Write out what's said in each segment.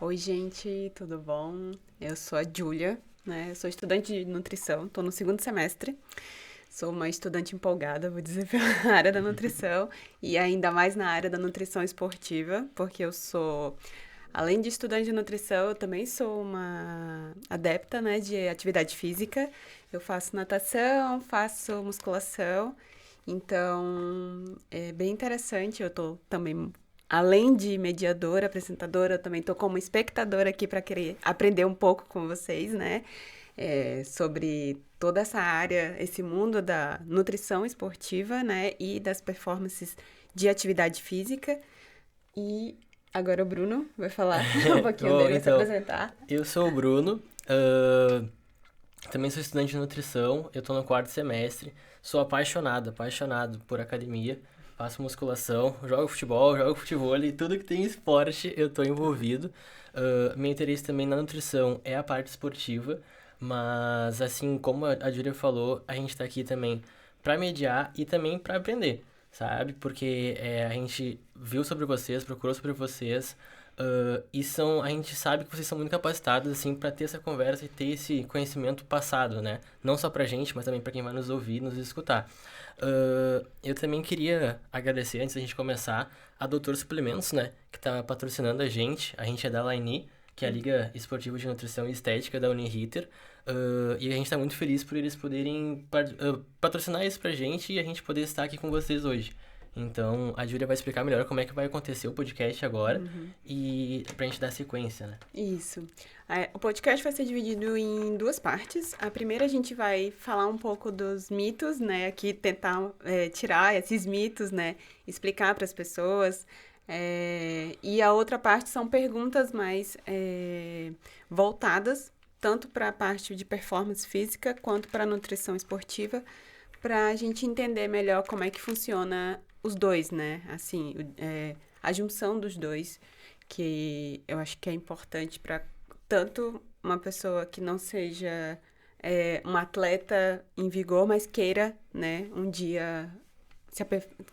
Oi, gente, tudo bom? Eu sou a Júlia, né? Eu sou estudante de nutrição, tô no segundo semestre. Sou uma estudante empolgada, vou dizer, pela área da nutrição e ainda mais na área da nutrição esportiva, porque eu sou, além de estudante de nutrição, eu também sou uma adepta, né, de atividade física. Eu faço natação, faço musculação, então é bem interessante. Eu tô também, além de mediadora, apresentadora, eu também tô como espectadora aqui para querer aprender um pouco com vocês, né? Sobre toda essa área, esse mundo da nutrição esportiva, né, e das performances de atividade física. E agora o Bruno vai falar um pouquinho Bom, dele, vai se então, apresentar. eu sou o Bruno, também sou estudante de nutrição, eu tô no quarto semestre, sou apaixonado por academia, faço musculação, jogo futebol e tudo que tem esporte eu tô envolvido. Meu interesse também na nutrição é a parte esportiva, mas assim como a Júlia falou, a gente tá aqui também pra mediar e também pra aprender, sabe? Porque a gente viu sobre vocês, procurou sobre vocês, a gente sabe que vocês são muito capacitados, assim, para ter essa conversa e ter esse conhecimento passado, né? Não só pra gente, mas também pra quem vai nos ouvir, nos escutar. Eu também queria agradecer, antes da gente começar, a Doutor Suplementos, né? Que tá patrocinando a gente. A gente é da Laini, que é a Liga Esportiva de Nutrição e Estética da Uniriter. E a gente tá muito feliz por eles poderem patrocinar isso pra gente e a gente poder estar aqui com vocês hoje. Então, a Júlia vai explicar melhor como é que vai acontecer o podcast agora e pra gente dar sequência, né? Isso. O podcast vai ser dividido em duas partes. A primeira a gente vai falar um pouco dos mitos, né? Aqui tentar tirar esses mitos, né? Explicar para as pessoas. E a outra parte são perguntas mais voltadas tanto para a parte de performance física quanto para a nutrição esportiva, para a gente entender melhor como é que funciona os dois, né? Assim, a junção dos dois, que eu acho que é importante para tanto uma pessoa que não seja uma atleta em vigor, mas queira, né, um dia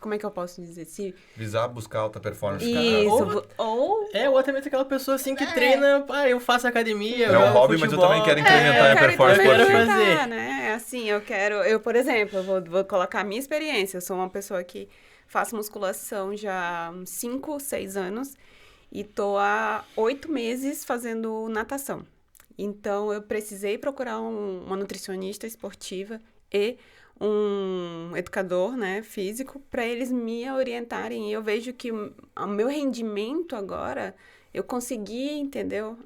como é que eu posso dizer? Se Visar buscar alta performance. isso, Ou até mesmo aquela pessoa assim que treina, eu faço academia, É eu um jogo hobby, mas eu futebol. também quero incrementar eu a quero performance implementar, esportiva. fazer. né? Assim, por exemplo, vou colocar a minha experiência. Eu sou uma pessoa que faço musculação já há uns 5, 6 anos e tô há 8 meses fazendo natação. Então, eu precisei procurar uma nutricionista esportiva e um educador, né, físico, para eles me orientarem. E eu vejo que o meu rendimento agora, eu consegui, entendeu,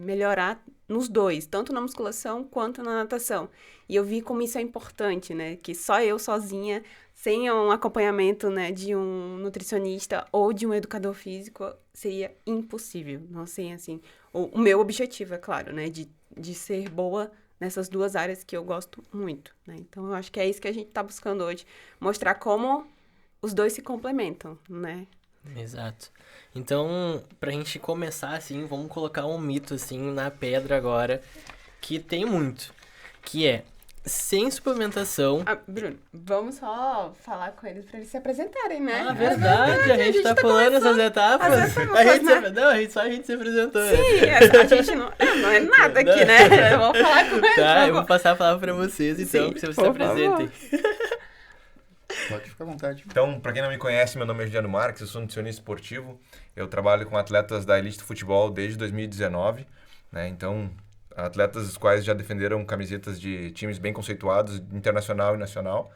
melhorar nos dois, tanto na musculação quanto na natação. E eu vi como isso é importante, né, que só eu sozinha, sem um acompanhamento, né, de um nutricionista ou de um educador físico, seria impossível. Não sei, assim, o meu objetivo, é claro, né, de ser boa nessas duas áreas que eu gosto muito, né? Então, eu acho que é isso que a gente tá buscando hoje, mostrar como os dois se complementam, né? Exato. Então, pra gente começar assim, vamos colocar um mito assim na pedra agora, que tem muito, que é sem suplementação. Bruno, vamos só falar com eles pra eles se apresentarem, né? Ah, verdade, a gente tá pulando essas etapas. A gente se apresentou. Né? Sim, a gente não é nada aqui, né? Eu vou falar com eles. Tá, eu vou passar a palavra pra vocês então, Sim, que vocês se por apresentem. Pode ficar à vontade. Então, para quem não me conhece, meu nome é Juliano Marques, eu sou nutricionista esportivo. Eu trabalho com atletas da elite do futebol desde 2019, né? Então, atletas os quais já defenderam camisetas de times bem conceituados, internacional e nacional.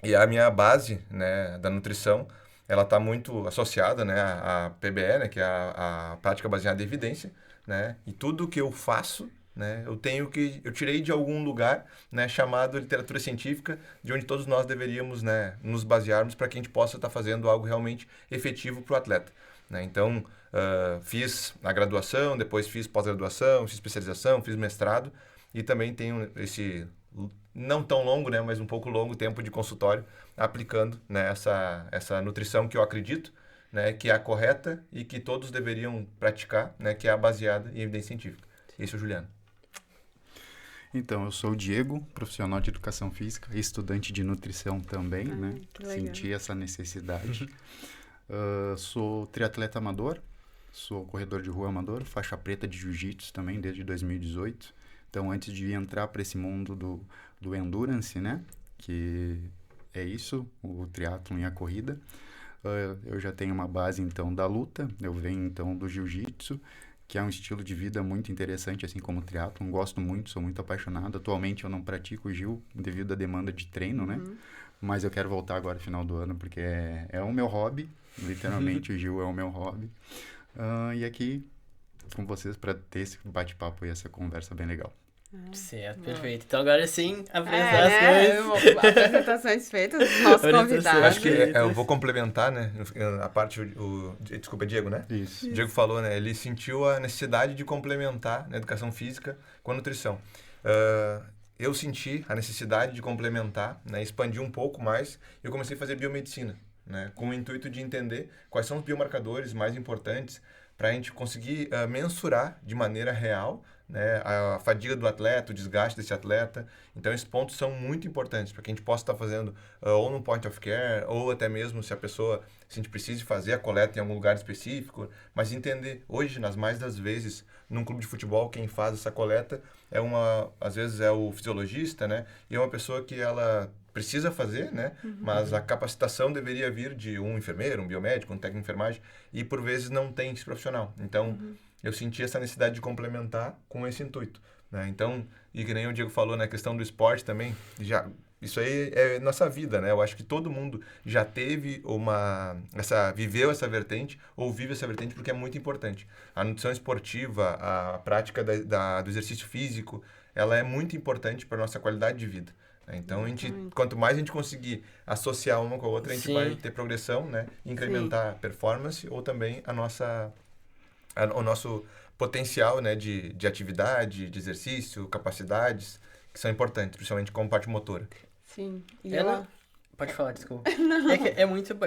E a minha base, né, da nutrição, ela está muito associada, né, à PBE, né, que é a prática baseada em evidência, né? E tudo que eu faço, né, eu tirei de algum lugar, né, chamado literatura científica, de onde todos nós deveríamos, né, nos basearmos para que a gente possa estar fazendo algo realmente efetivo para o atleta, né? Então, fiz a graduação, depois fiz pós-graduação, fiz especialização, fiz mestrado e também tenho esse não tão longo, né, mas um pouco longo tempo de consultório aplicando, né, essa nutrição que eu acredito, né, que é a correta e que todos deveriam praticar, né, que é a baseada em evidência científica. Esse é o Juliano. Então, eu sou o Diego, profissional de educação física, estudante de nutrição também, né? Que legal. Senti essa necessidade. Sou triatleta amador, Sou corredor de rua amador, faixa preta de jiu-jitsu também desde 2018. Então, antes de entrar para esse mundo do endurance, né? Que é isso, o triatlon e a corrida. Eu já tenho uma base, então, da luta. Eu venho, então, do jiu-jitsu, que é um estilo de vida muito interessante, assim como o triatlon. Gosto muito, sou muito apaixonado. Atualmente, eu não pratico o Gil devido à demanda de treino, né? Mas eu quero voltar agora no final do ano, porque é o meu hobby. Literalmente, o Gil é o meu hobby. E aqui, com vocês, para ter esse bate-papo e essa conversa bem legal. Certo, perfeito. Então agora sim, apresentar as coisas. Apresentações feitas dos nossos convidados. Acho que eu vou complementar, né? A parte, desculpa, Diego, né? Isso. O Diego falou, né? Ele sentiu a necessidade de complementar, né, a educação física com a nutrição. Eu senti a necessidade de complementar, né, expandir um pouco mais. Eu comecei a fazer biomedicina, né, com o intuito de entender quais são os biomarcadores mais importantes para a gente conseguir mensurar de maneira real, né, a fadiga do atleta, o desgaste desse atleta. Então, esses pontos são muito importantes para que a gente possa estar fazendo ou no point of care, ou até mesmo se a gente precise fazer a coleta em algum lugar específico, mas entender, hoje, nas mais das vezes, num clube de futebol, quem faz essa coleta às vezes é o fisiologista, né, e é uma pessoa que ela precisa fazer, né, mas a capacitação deveria vir de um enfermeiro, um biomédico, um técnico de enfermagem, e por vezes não tem esse profissional. Então, eu senti essa necessidade de complementar com esse intuito, né? Então, e que nem o Diego falou, na questão do esporte também, isso aí é nossa vida, né? Eu acho que todo mundo já teve viveu essa vertente ou vive essa vertente porque é muito importante. A nutrição esportiva, a prática do exercício físico, ela é muito importante para a nossa qualidade de vida. Então, quanto mais a gente conseguir associar uma com a outra, a gente vai ter progressão, né? Incrementar a performance ou também o nosso potencial, né, de atividade, de exercício, capacidades, que são importantes, principalmente como parte motora. Sim. Pode falar, desculpa.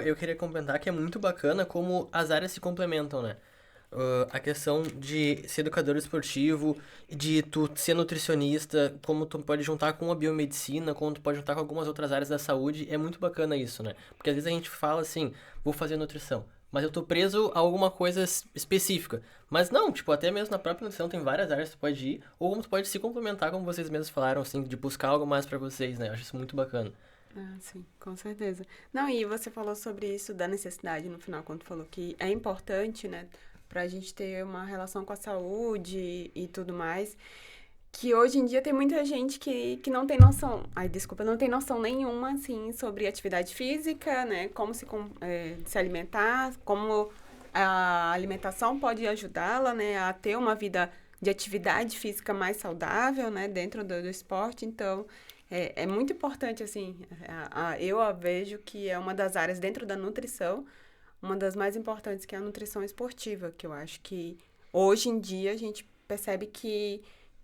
Eu queria comentar que é muito bacana como as áreas se complementam, né? A questão de ser educador esportivo, de tu ser nutricionista, como tu pode juntar com a biomedicina, como tu pode juntar com algumas outras áreas da saúde, é muito bacana isso, né? Porque às vezes a gente fala assim, vou fazer nutrição, mas eu tô preso a alguma coisa específica. Mas não, tipo, até mesmo na própria nutrição tem várias áreas que tu pode ir, ou como tu pode se complementar, como vocês mesmos falaram, assim, de buscar algo mais pra vocês, né? Eu acho isso muito bacana. Sim, com certeza. Não, e você falou sobre isso da necessidade no final, quando falou que é importante, né, pra gente ter uma relação com a saúde e tudo mais, que hoje em dia tem muita gente que não tem noção, não tem noção nenhuma, assim, sobre atividade física, né, como se alimentar, como a alimentação pode ajudá-la, né, a ter uma vida de atividade física mais saudável, né, dentro do esporte. Então, é muito importante, assim, eu vejo que é uma das áreas dentro da nutrição, uma das mais importantes, que é a nutrição esportiva, que eu acho que hoje em dia a gente percebe que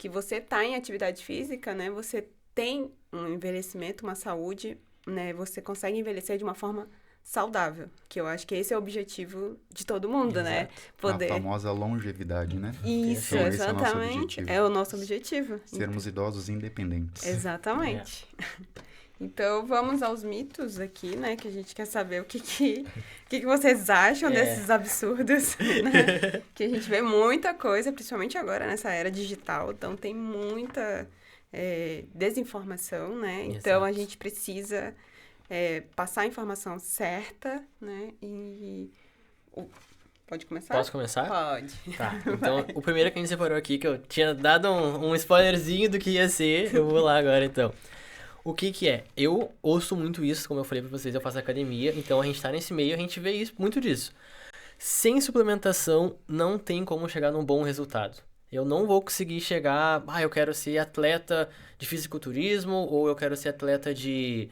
você está em atividade física, né, você tem um envelhecimento, uma saúde, né, você consegue envelhecer de uma forma saudável, que eu acho que esse é o objetivo de todo mundo, Exato. né? Poder... A famosa longevidade, né? Isso, então, exatamente. É o nosso objetivo. Sermos idosos independentes. Exatamente. Então, vamos aos mitos aqui, né? Que a gente quer saber o que vocês acham desses absurdos, né? Que a gente vê muita coisa, principalmente agora nessa era digital. Então, tem muita desinformação, né? Então, a gente precisa passar a informação certa, né? Pode começar? Posso começar? Pode. Tá, então o primeiro que a gente separou aqui, que eu tinha dado um spoilerzinho do que ia ser, eu vou lá agora então. O que é? Eu ouço muito isso, como eu falei pra vocês, eu faço academia, então a gente tá nesse meio, a gente vê muito disso. Sem suplementação, não tem como chegar num bom resultado. Eu não vou conseguir chegar, eu quero ser atleta de fisiculturismo, ou eu quero ser atleta de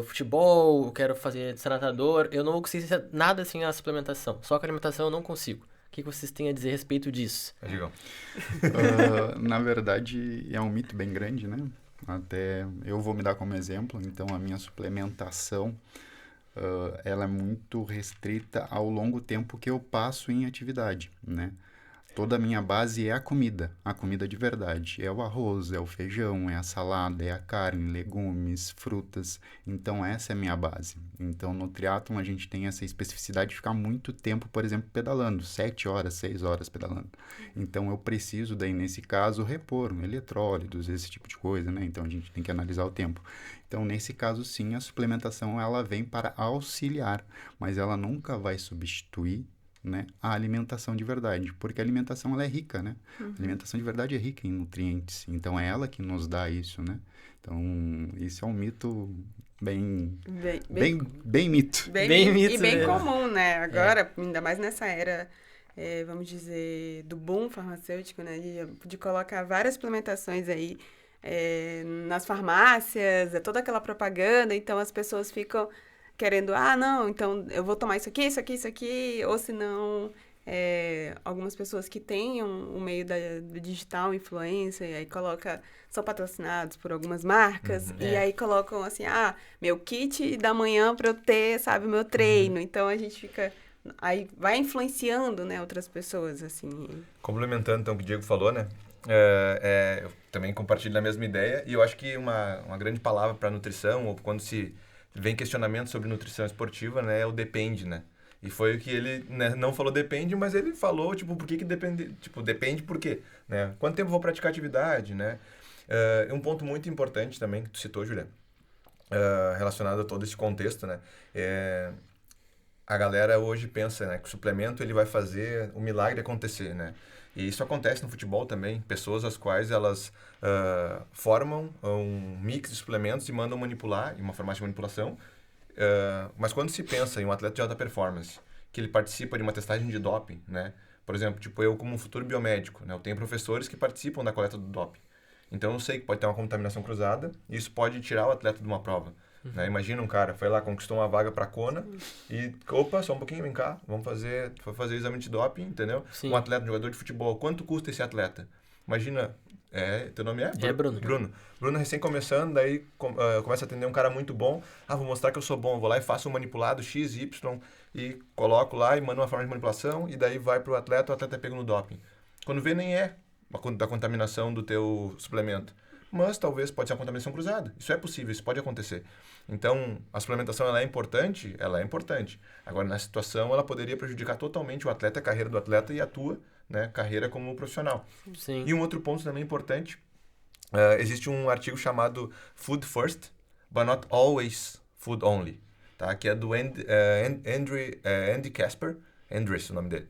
futebol, eu quero ser nadador. Eu não vou conseguir ser nada sem a suplementação. Só com a alimentação eu não consigo. O que vocês têm a dizer a respeito disso? Na verdade, é um mito bem grande, né? Até eu vou me dar como exemplo. Então, a minha suplementação, ela é muito restrita ao longo tempo que eu passo em atividade, né? Toda a minha base é a comida de verdade. É o arroz, é o feijão, é a salada, é a carne, legumes, frutas. Então, essa é a minha base. Então, no triatlon, a gente tem essa especificidade de ficar muito tempo, por exemplo, pedalando, 7 horas, 6 horas pedalando. Então, eu preciso, daí, nesse caso, repor eletrólitos, esse tipo de coisa, né? Então, a gente tem que analisar o tempo. Então, nesse caso, sim, a suplementação, ela vem para auxiliar, mas ela nunca vai substituir, né, a alimentação de verdade, porque a alimentação ela é rica, né? A alimentação de verdade é rica em nutrientes, então é ela que nos dá isso, né? Então, isso é um mito bem mito. Bem mito e bem mesmo. comum, né? Agora, ainda mais nessa era, vamos dizer, do boom farmacêutico, né? De colocar várias suplementações aí nas farmácias, toda aquela propaganda, então as pessoas ficam querendo, não, então eu vou tomar isso aqui, ou se não, algumas pessoas que têm o meio do digital, influencer, e aí são patrocinados por algumas marcas, e aí colocam assim, meu kit da manhã para eu ter, sabe, o meu treino, então a gente fica, aí vai influenciando, né, outras pessoas, assim. Complementando então o que o Diego falou, né, eu também compartilho a mesma ideia, e eu acho que uma grande palavra para nutrição, ou quando se vem questionamento sobre nutrição esportiva, né, é o depende, né? E foi o que ele, né, não falou depende, mas ele falou, tipo, por que depende? Tipo, depende por quê, né? Quanto tempo eu vou praticar atividade, né? Um ponto muito importante também, que tu citou, Julia, relacionado a todo esse contexto, né? A galera hoje pensa, né, que o suplemento ele vai fazer o milagre acontecer, né? E isso acontece no futebol também. Pessoas as quais elas formam um mix de suplementos e mandam manipular, em uma farmácia de manipulação. Mas quando se pensa em um atleta de alta performance, que ele participa de uma testagem de doping, né? Por exemplo, tipo eu como um futuro biomédico, né? Eu tenho professores que participam da coleta do doping. Então eu sei que pode ter uma contaminação cruzada e isso pode tirar o atleta de uma prova. Né? Imagina um cara, foi lá, conquistou uma vaga para Kona e, opa, só um pouquinho, vem cá, vamos fazer o exame de doping, entendeu? Sim. Um atleta, um jogador de futebol, quanto custa esse atleta? Imagina, teu nome é? Bruno. Bruno recém começando, daí começa a atender um cara muito bom, vou mostrar que eu sou bom, vou lá e faço um manipulado X, Y e coloco lá e mando uma forma de manipulação e daí vai pro atleta, o atleta é pego no doping. Quando vê, nem é da contaminação do teu suplemento. Mas talvez pode ser uma contaminação cruzada. Isso é possível, isso pode acontecer. Então, a suplementação ela é importante? Ela é importante. Agora, na situação, ela poderia prejudicar totalmente o atleta, a carreira do atleta e a tua, né, carreira como profissional. Sim. E um outro ponto também importante, existe um artigo chamado Food First, but not always food only, tá? Que é do Andy Casper, Andres, o nome dele.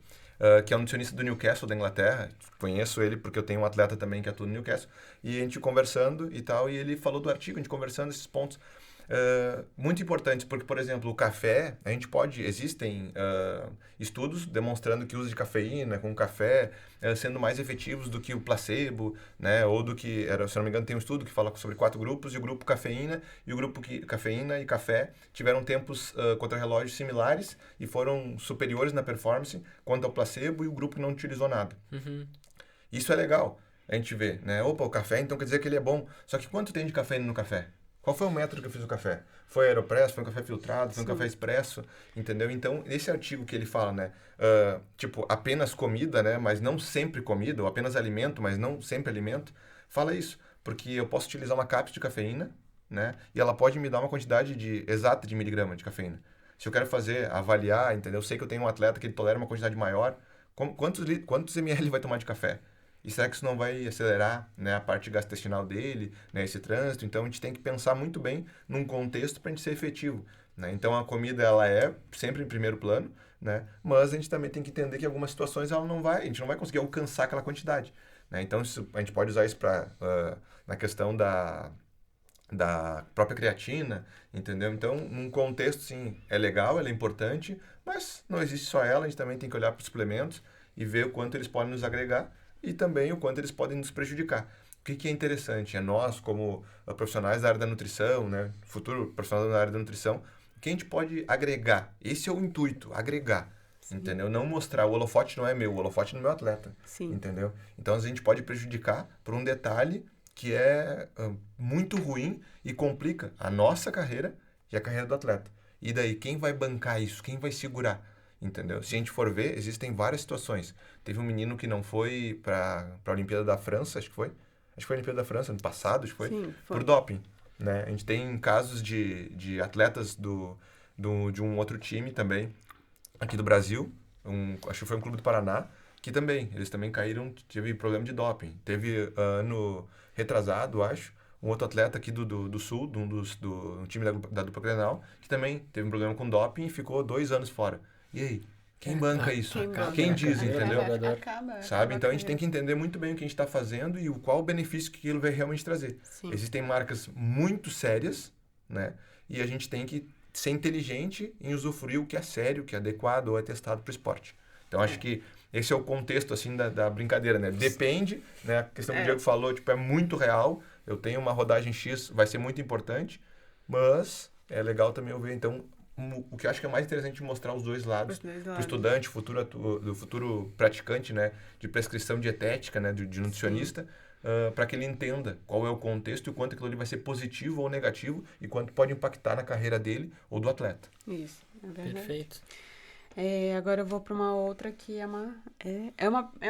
Que é um nutricionista do Newcastle, da Inglaterra. Conheço ele porque eu tenho um atleta também que atua no Newcastle. E a gente conversando e tal, e ele falou do artigo, a gente conversando esses pontos muito importantes, porque, por exemplo, o café, existem estudos demonstrando que o uso de cafeína com café sendo mais efetivos do que o placebo, né, ou do que, se não me engano, tem um estudo que fala sobre 4 grupos, e o grupo cafeína e o grupo cafeína e café tiveram tempos contra-relógio similares e foram superiores na performance quanto ao placebo e o grupo que não utilizou nada. Isso é legal, a gente vê, né, opa, o café, então quer dizer que ele é bom, só que quanto tem de cafeína no café? Qual foi o método que eu fiz o café? Foi Aeropress? Foi um café filtrado? Foi um café expresso? Entendeu? Então, esse artigo que ele fala, né? Tipo, apenas comida, né? Mas não sempre comida, ou apenas alimento, mas não sempre alimento. Fala isso. Porque eu posso utilizar uma cápsula de cafeína, né? E ela pode me dar uma quantidade exata de miligrama de cafeína. Se eu quero avaliar, entendeu? Eu sei que eu tenho um atleta que ele tolera uma quantidade maior. Quantos ml ele vai tomar de café? E será que isso não vai acelerar, né, a parte gastrointestinal dele, né, esse trânsito? Então, a gente tem que pensar muito bem num contexto para a gente ser efetivo. Né? Então, a comida ela é sempre em primeiro plano, né? Mas a gente também tem que entender que em algumas situações a gente não vai conseguir alcançar aquela quantidade. Né? Então, a gente pode usar isso na questão da própria creatina, entendeu? Então, num contexto, sim, é legal, ela é importante, mas não existe só ela, a gente também tem que olhar para os suplementos e ver o quanto eles podem nos agregar e também o quanto eles podem nos prejudicar. O que é interessante é nós, como profissionais da área da nutrição, né, futuro profissional da área da nutrição, o que a gente pode agregar. Esse é o intuito, agregar. Sim. Entendeu? Não mostrar, o holofote não é meu, o holofote é do meu atleta. Sim. Entendeu? Então, a gente pode prejudicar por um detalhe que é muito ruim e complica a nossa carreira e a carreira do atleta. E daí, quem vai bancar isso? Quem vai segurar? entendeu? Se a gente for ver, existem várias situações. Teve um menino que não foi para a Olimpíada da França, acho que foi a Olimpíada da França, ano passado, acho que foi, Sim, foi. por doping, né? A gente tem casos de atletas de um outro time também, aqui do Brasil, acho que foi um clube do Paraná, que também, eles também caíram, teve problema de doping. Teve ano retrasado, acho, um outro atleta aqui do Sul, do time da dupla Grenal, que também teve um problema com doping e ficou 2 anos fora. E aí? Quem banca isso? Quem diz, entendeu? Sabe? Então a gente tem que entender muito bem o que a gente está fazendo e qual o benefício que aquilo vai realmente trazer. Sim. Existem marcas muito sérias, né? E a gente tem que ser inteligente em usufruir o que é sério, o que é adequado ou é testado para o esporte. Então acho que esse é o contexto assim da brincadeira, né? Depende, né? A questão que o Diego falou, tipo, é muito real. Eu tenho uma rodagem X, vai ser muito importante, mas é legal também eu ver, então, o que eu acho que é mais interessante é mostrar os dois lados. Para o estudante, do futuro praticante, né? De prescrição dietética, né? De nutricionista, para que ele entenda qual é o contexto e o quanto aquilo ali vai ser positivo ou negativo e quanto pode impactar na carreira dele ou do atleta. Isso, é verdade. Perfeito. Agora eu vou para uma outra que é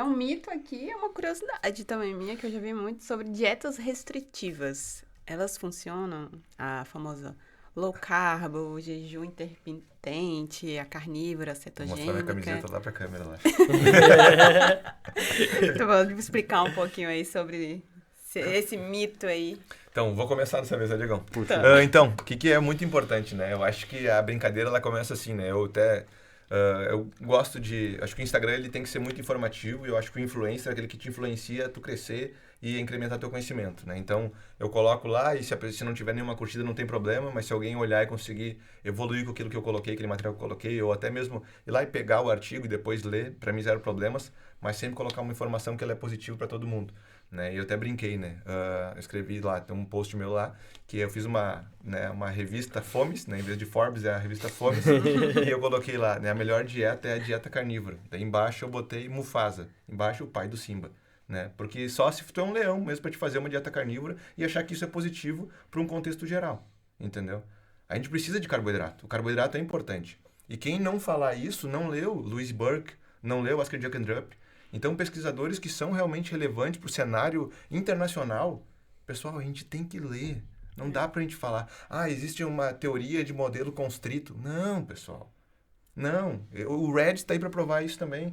um mito aqui, é uma curiosidade também minha, que eu já vi muito sobre dietas restritivas. Elas funcionam, a famosa low carb, o jejum intermitente, a carnívora, a Vou cetogênica. mostrar minha camiseta lá pra câmera lá. Então, vou explicar um pouquinho aí sobre esse mito aí. Então, vou começar dessa vez, Diegão. Tá. Então, o que é muito importante, né? Eu acho que a brincadeira, ela começa assim, né? Eu gosto acho que o Instagram ele tem que ser muito informativo e eu acho que o influencer é aquele que te influencia a tu crescer e incrementar teu conhecimento, né? Então, eu coloco lá e se não tiver nenhuma curtida não tem problema, mas se alguém olhar e conseguir evoluir com aquilo que eu coloquei, aquele material que eu coloquei, ou até mesmo ir lá e pegar o artigo e depois ler, para mim zero problemas, mas sempre colocar uma informação que ela é positiva para todo mundo, né? E eu até brinquei, né? Eu escrevi lá, tem um post meu lá, que eu fiz uma revista Fomes, né? Em vez de Forbes, é a revista Fomes, e eu coloquei lá, né? A melhor dieta é a dieta carnívora. Daí embaixo eu botei Mufasa, embaixo o pai do Simba, né? Porque só se tu é um leão mesmo para te fazer uma dieta carnívora e achar que isso é positivo para um contexto geral, entendeu? A gente precisa de carboidrato, o carboidrato é importante. E quem não falar isso não leu Louise Burke, não leu Oscar Junkendrup. Então, pesquisadores que são realmente relevantes para o cenário internacional, pessoal, a gente tem que ler. Não dá para a gente falar, existe uma teoria de modelo constrito. Não, pessoal. Não. O RED está aí para provar isso também.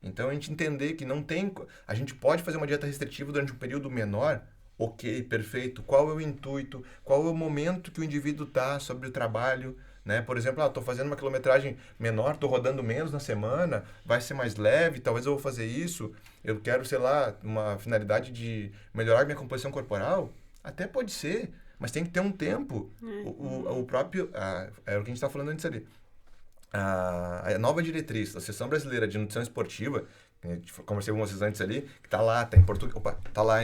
Então, a gente entender que não tem... A gente pode fazer uma dieta restritiva durante um período menor. Ok, perfeito. Qual é o intuito? Qual é o momento que o indivíduo está sobre o trabalho? Né? Por exemplo, estou fazendo uma quilometragem menor, estou rodando menos na semana, vai ser mais leve, talvez eu vou fazer isso, eu quero, sei lá, uma finalidade de melhorar minha composição corporal, até pode ser, mas tem que ter um tempo. O próprio, é o que a gente está falando antes ali, a nova diretriz da Associação Brasileira de Nutrição Esportiva, conversei com vocês antes ali, que está lá, está em português,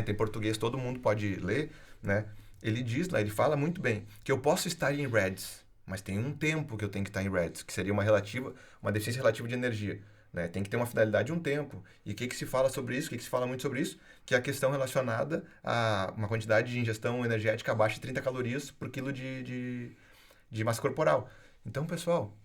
tem português, todo mundo pode ler, né? Ele diz lá, ele fala muito bem, que eu posso estar em REDS, mas tem um tempo que eu tenho que estar em REDS, que seria uma deficiência relativa de energia, né? Tem que ter uma finalidade e um tempo. E o que se fala sobre isso? O que se fala muito sobre isso? Que é a questão relacionada a uma quantidade de ingestão energética abaixo de 30 calorias por quilo de massa corporal. Então, pessoal,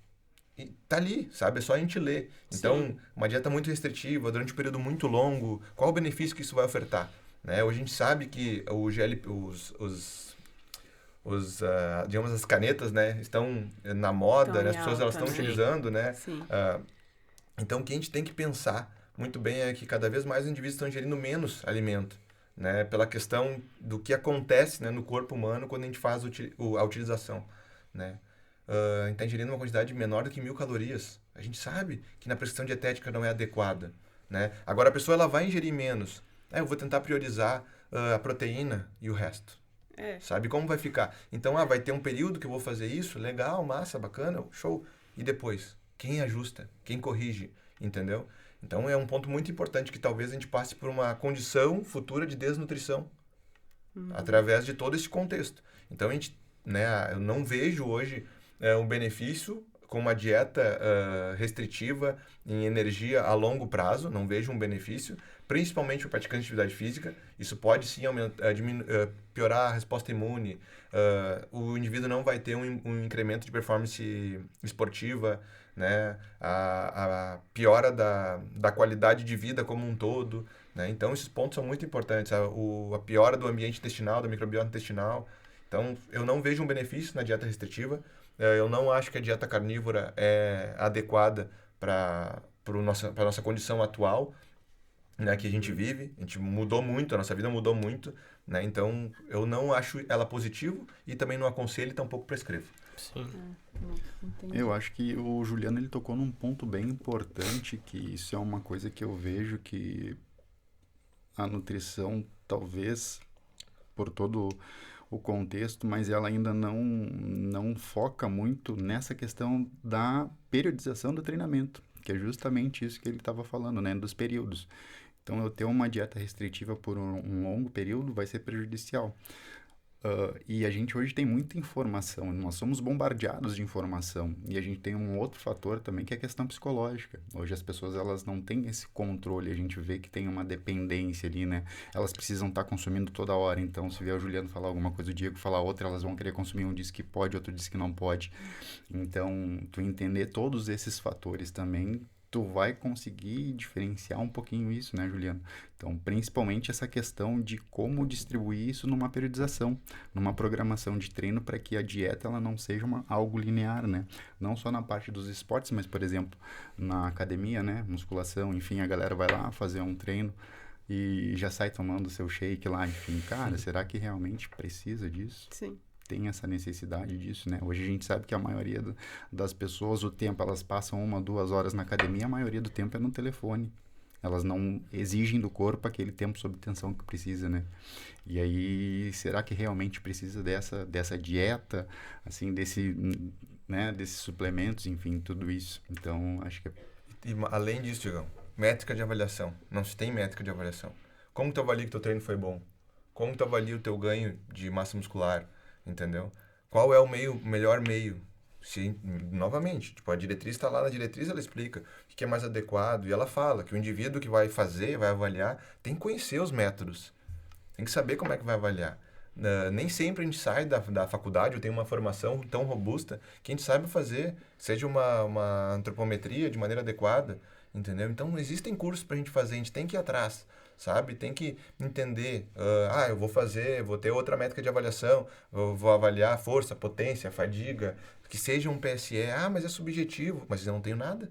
tá ali, sabe? É só a gente ler. Então, uma dieta muito restritiva, durante um período muito longo, qual o benefício que isso vai ofertar? Né? Hoje a gente sabe que digamos, as canetas, né, estão na moda, né, as pessoas elas estão utilizando, né? Então, o que a gente tem que pensar muito bem é que cada vez mais os indivíduos estão ingerindo menos alimento, né, pela questão do que acontece, né, no corpo humano quando a gente faz a utilização, né? A gente está ingerindo uma quantidade menor do que 1.000 calorias. A gente sabe que na prescrição dietética não é adequada, né? Agora, a pessoa ela vai ingerir menos. Eu vou tentar priorizar a proteína e o resto. Sabe como vai ficar? Então, vai ter um período que eu vou fazer isso, legal, massa, bacana, show. E depois? Quem ajusta? Quem corrige? Entendeu? Então, é um ponto muito importante que talvez a gente passe por uma condição futura de desnutrição através de todo esse contexto. Então, a gente, né, eu não vejo hoje um benefício com uma dieta restritiva em energia a longo prazo, não vejo um benefício, principalmente para praticantes de atividade física. Isso pode sim piorar a resposta imune, o indivíduo não vai ter um incremento de performance esportiva, né? A piora da qualidade de vida como um todo, né? Então, esses pontos são muito importantes. A piora do ambiente intestinal, da microbiota intestinal. Então, eu não vejo um benefício na dieta restritiva. Eu não acho que a dieta carnívora é adequada para a nossa condição atual, né, que a gente vive. A gente mudou muito, a nossa vida mudou muito, né? Então, eu não acho ela positivo e também não aconselho e tampouco prescrevo. Sim. Entendi. Eu acho que o Juliano ele tocou num ponto bem importante, que isso é uma coisa que eu vejo que a nutrição, talvez, por todo o contexto, mas ela ainda não foca muito nessa questão da periodização do treinamento, que é justamente isso que ele estava falando, né, dos períodos. Então, eu ter uma dieta restritiva por um longo período vai ser prejudicial. E a gente hoje tem muita informação, nós somos bombardeados de informação, e a gente tem um outro fator também, que é a questão psicológica. Hoje as pessoas, elas não têm esse controle, a gente vê que tem uma dependência ali, né? Elas precisam estar consumindo toda hora, então se vier o Juliano falar alguma coisa, o Diego falar outra, elas vão querer consumir, um diz que pode, outro diz que não pode. Então, tu entender todos esses fatores também, tu vai conseguir diferenciar um pouquinho isso, né, Juliano? Então, principalmente essa questão de como distribuir isso numa periodização, numa programação de treino, para que a dieta ela não seja algo linear, né? Não só na parte dos esportes, mas, por exemplo, na academia, né? Musculação, enfim, a galera vai lá fazer um treino e já sai tomando seu shake lá, enfim. Cara, será que realmente precisa disso? Sim. Tem essa necessidade disso, né? Hoje a gente sabe que a maioria das pessoas, o tempo, elas passam 1, 2 horas na academia, a maioria do tempo é no telefone. Elas não exigem do corpo aquele tempo sob tensão que precisa, né? E aí, será que realmente precisa dessa dieta, assim, desses suplementos, enfim, tudo isso? Então, acho que E além disso, Diegão, métrica de avaliação. Não se tem métrica de avaliação. Como tu avalia que teu treino foi bom? Como tu avalia o teu ganho de massa muscular? Entendeu? Qual é o melhor meio? Novamente, tipo, a diretriz está lá na diretriz, ela explica o que é mais adequado e ela fala que o indivíduo que vai fazer, vai avaliar, tem que conhecer os métodos, tem que saber como é que vai avaliar. Nem sempre a gente sai da faculdade ou tem uma formação tão robusta que a gente saiba fazer, seja uma antropometria de maneira adequada, entendeu? Então, existem cursos para a gente fazer, a gente tem que ir atrás, sabe? Tem que entender, eu vou ter outra métrica de avaliação, eu vou avaliar força, potência, fadiga, que seja um PSE, mas é subjetivo, mas eu não tenho nada,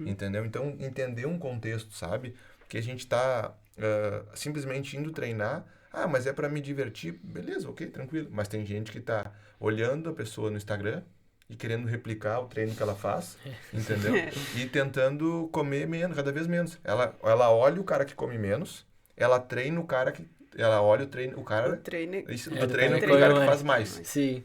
entendeu? Então, entender um contexto, sabe? Que a gente está simplesmente indo treinar, mas é para me divertir, beleza, ok, tranquilo, mas tem gente que está olhando a pessoa no Instagram e querendo replicar o treino que ela faz, entendeu? E tentando comer menos, cada vez menos. Ela olha o cara que come menos, ela treina o cara que... Ela olha o cara... O treino... Isso, do treino o cara que faz mais. Sim.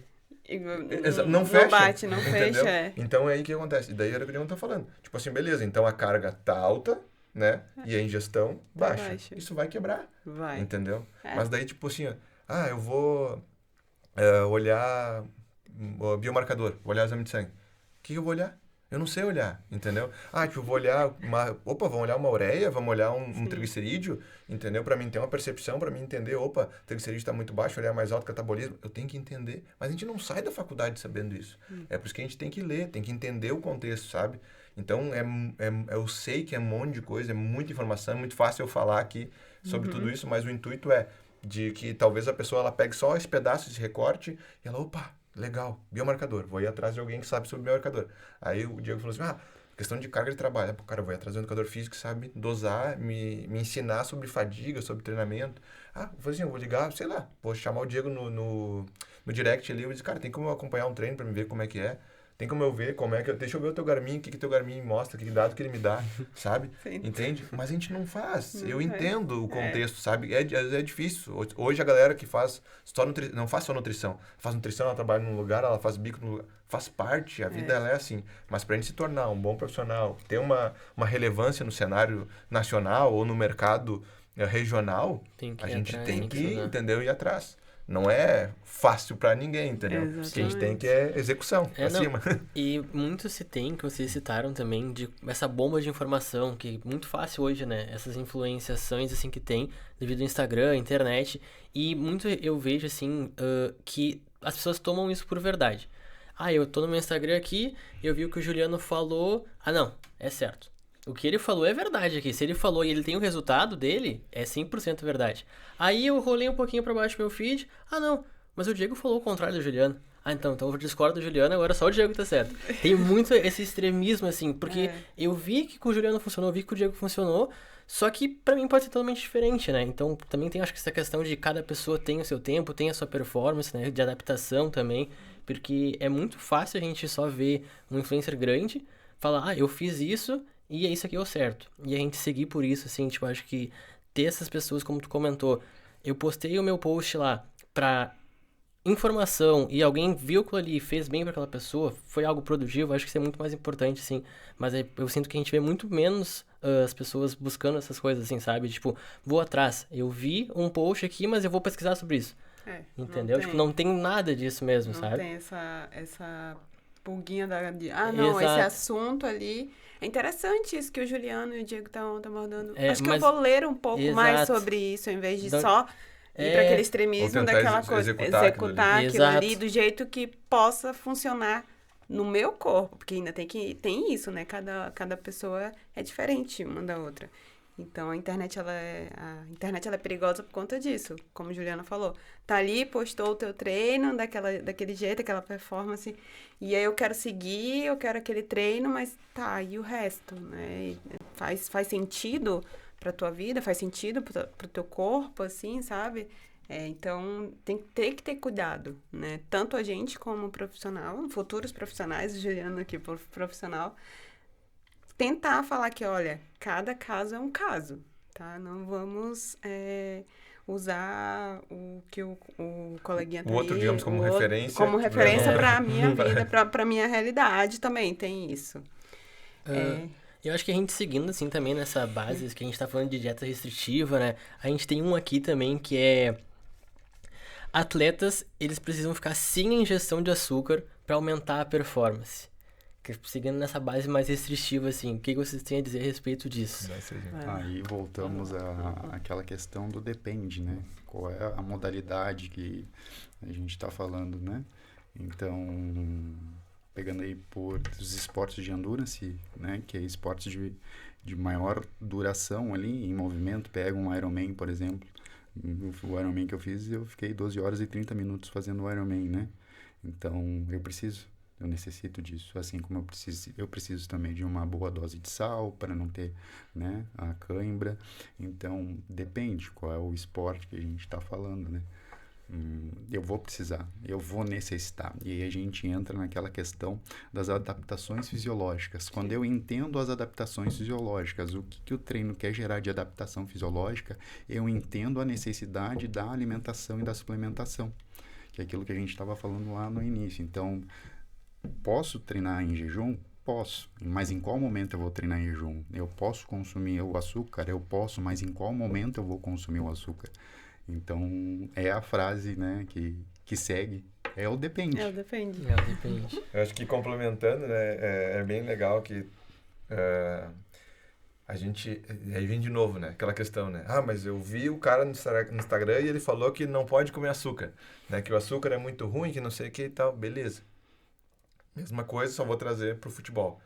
Não fecha. Não bate, não entendeu? fecha, é. Então, é aí que acontece. E daí era o que o Diego tá falando. Tipo assim, beleza, então a carga tá alta, né? E a ingestão baixa. Isso vai quebrar. Vai. Entendeu? É. Mas daí, tipo assim, eu vou olhar... o biomarcador, vou olhar o exame de sangue. O que eu vou olhar? Eu não sei olhar, entendeu? Tipo, vou olhar vamos olhar uma ureia, vamos olhar um triglicerídeo, entendeu? Para mim ter uma percepção, para mim entender, o triglicerídeo está muito baixo, olhar mais alto, catabolismo, eu tenho que entender. Mas a gente não sai da faculdade sabendo isso. É por isso que a gente tem que ler, tem que entender o contexto, sabe? Então, eu sei que é um monte de coisa, é muita informação, é muito fácil eu falar aqui sobre tudo isso, mas o intuito é de que talvez a pessoa ela pegue só esse pedaço, esse recorte, e ela, legal, biomarcador. Vou ir atrás de alguém que sabe sobre biomarcador. Aí o Diego falou assim, questão de carga de trabalho. Cara, eu vou ir atrás de um educador físico que sabe dosar, me ensinar sobre fadiga, sobre treinamento. Eu vou ligar, sei lá, vou chamar o Diego no direct ali. Eu disse, cara, tem como eu acompanhar um treino pra me ver como é que é? Tem como eu ver como é que... Deixa eu ver o teu Garmin, o que teu Garmin mostra, que dado que ele me dá, sabe? Sim. Entende? Mas a gente não faz. Eu faz. entendo o contexto, sabe? É difícil. Hoje a galera que faz só nutrição, não faz só nutrição. Faz nutrição, ela trabalha num lugar, ela faz bico num lugar. Faz parte, a vida ela é assim. Mas pra gente se tornar um bom profissional, ter uma relevância no cenário nacional ou no mercado regional, a gente tem que entendeu, ir atrás. Não é fácil pra ninguém, entendeu? Exatamente. O que a gente tem que é execução, pra cima. E muito se tem, que vocês citaram também, de essa bomba de informação, que é muito fácil hoje, né? Essas influenciações, assim, que tem, devido ao Instagram, internet. E muito eu vejo, assim, que as pessoas tomam isso por verdade. Ah, eu tô no meu Instagram aqui, eu vi o que o Juliano falou. Ah, não, é certo. O que ele falou é verdade aqui. Se ele falou e ele tem o resultado dele, é 100% verdade. Aí eu rolei um pouquinho pra baixo do meu feed. Ah, não, mas o Diego falou o contrário do Juliano. Ah, então eu discordo do Juliano, agora só o Diego tá certo. Tem muito esse extremismo, assim, porque eu vi que com o Juliano funcionou, eu vi que com o Diego funcionou, só que pra mim pode ser totalmente diferente, né? Então também tem, acho que essa questão de cada pessoa tem o seu tempo, tem a sua performance, né? De adaptação também, porque é muito fácil a gente só ver um influencer grande, falar, ah, eu fiz isso e é isso aqui é o certo. E a gente seguir por isso, assim, tipo, acho que ter essas pessoas, como tu comentou, eu postei o meu post lá pra informação e alguém viu aquilo ali e fez bem pra aquela pessoa, foi algo produtivo, acho que isso é muito mais importante, assim. Mas eu sinto que a gente vê muito menos as pessoas buscando essas coisas, assim, sabe? Tipo, vou atrás. Eu vi um post aqui, mas eu vou pesquisar sobre isso. Entendeu? Tipo, não tem nada disso mesmo, não sabe? Não tem essa pulguinha não, esse Exato. assunto ali. É interessante isso que o Juliano e o Diego estão abordando. É, Acho que eu mas- vou ler um pouco mais Exato. sobre isso, ao invés de Então, só ir para aquele extremismo Ou tentar daquela coisa. executar aquilo Executar aquilo ali Exato. do jeito que possa funcionar no meu corpo. Porque ainda tem isso, né? Cada pessoa é diferente uma da outra. Então, a internet ela é perigosa por conta disso, como a Juliana falou. Tá ali, postou o teu treino daquele jeito, aquela performance, e aí eu quero seguir, eu quero aquele treino, mas tá, e o resto, né? Faz sentido pra tua vida, faz sentido pro teu corpo, assim, sabe? Então, tem que ter cuidado, né? Tanto a gente como profissional, futuros profissionais, Juliana aqui, profissional, tentar falar que, olha, cada caso é um caso, tá? Não vamos usar o que o coleguinha tá O outro, aí, digamos, como referência. como referência É. para a minha vida, para a minha realidade também, tem isso. Eu acho que a gente seguindo, assim, também nessa base que a gente tá falando de dieta restritiva, né? A gente tem um aqui também que é... Atletas, eles precisam ficar sem ingestão de açúcar para aumentar a performance. Seguindo nessa base mais restritiva, assim, o que vocês têm a dizer a respeito disso? Aí voltamos àquela questão do depende, né? Qual é a modalidade que a gente está falando, né? Então, pegando aí por os esportes de endurance, né? Que é esportes de maior duração ali, em movimento. Pega um Ironman, por exemplo. O Ironman que eu fiz, eu fiquei 12 horas e 30 minutos fazendo o Ironman, né? Então, eu necessito disso, assim como eu preciso também de uma boa dose de sal para não ter, né, a cãibra. Então, depende qual é o esporte que a gente está falando, né? Eu vou precisar, eu vou necessitar. E aí a gente entra naquela questão das adaptações fisiológicas. Quando eu entendo as adaptações fisiológicas, o que o treino quer gerar de adaptação fisiológica, eu entendo a necessidade da alimentação e da suplementação, que é aquilo que a gente estava falando lá no início. Então, posso treinar em jejum? Posso, mas em qual momento eu vou treinar em jejum? Eu posso consumir o açúcar? Eu posso, mas em qual momento eu vou consumir o açúcar? Então, é a frase, né, que segue, é o depende. Depende. Depende. Eu acho que complementando, né, é bem legal que a gente... Aí vem de novo, né, aquela questão, né? Ah, mas eu vi o cara no Instagram e ele falou que não pode comer açúcar, né? Que o açúcar é muito ruim, que não sei o que e tal. Beleza. Mesma coisa, só vou trazer para o futebol.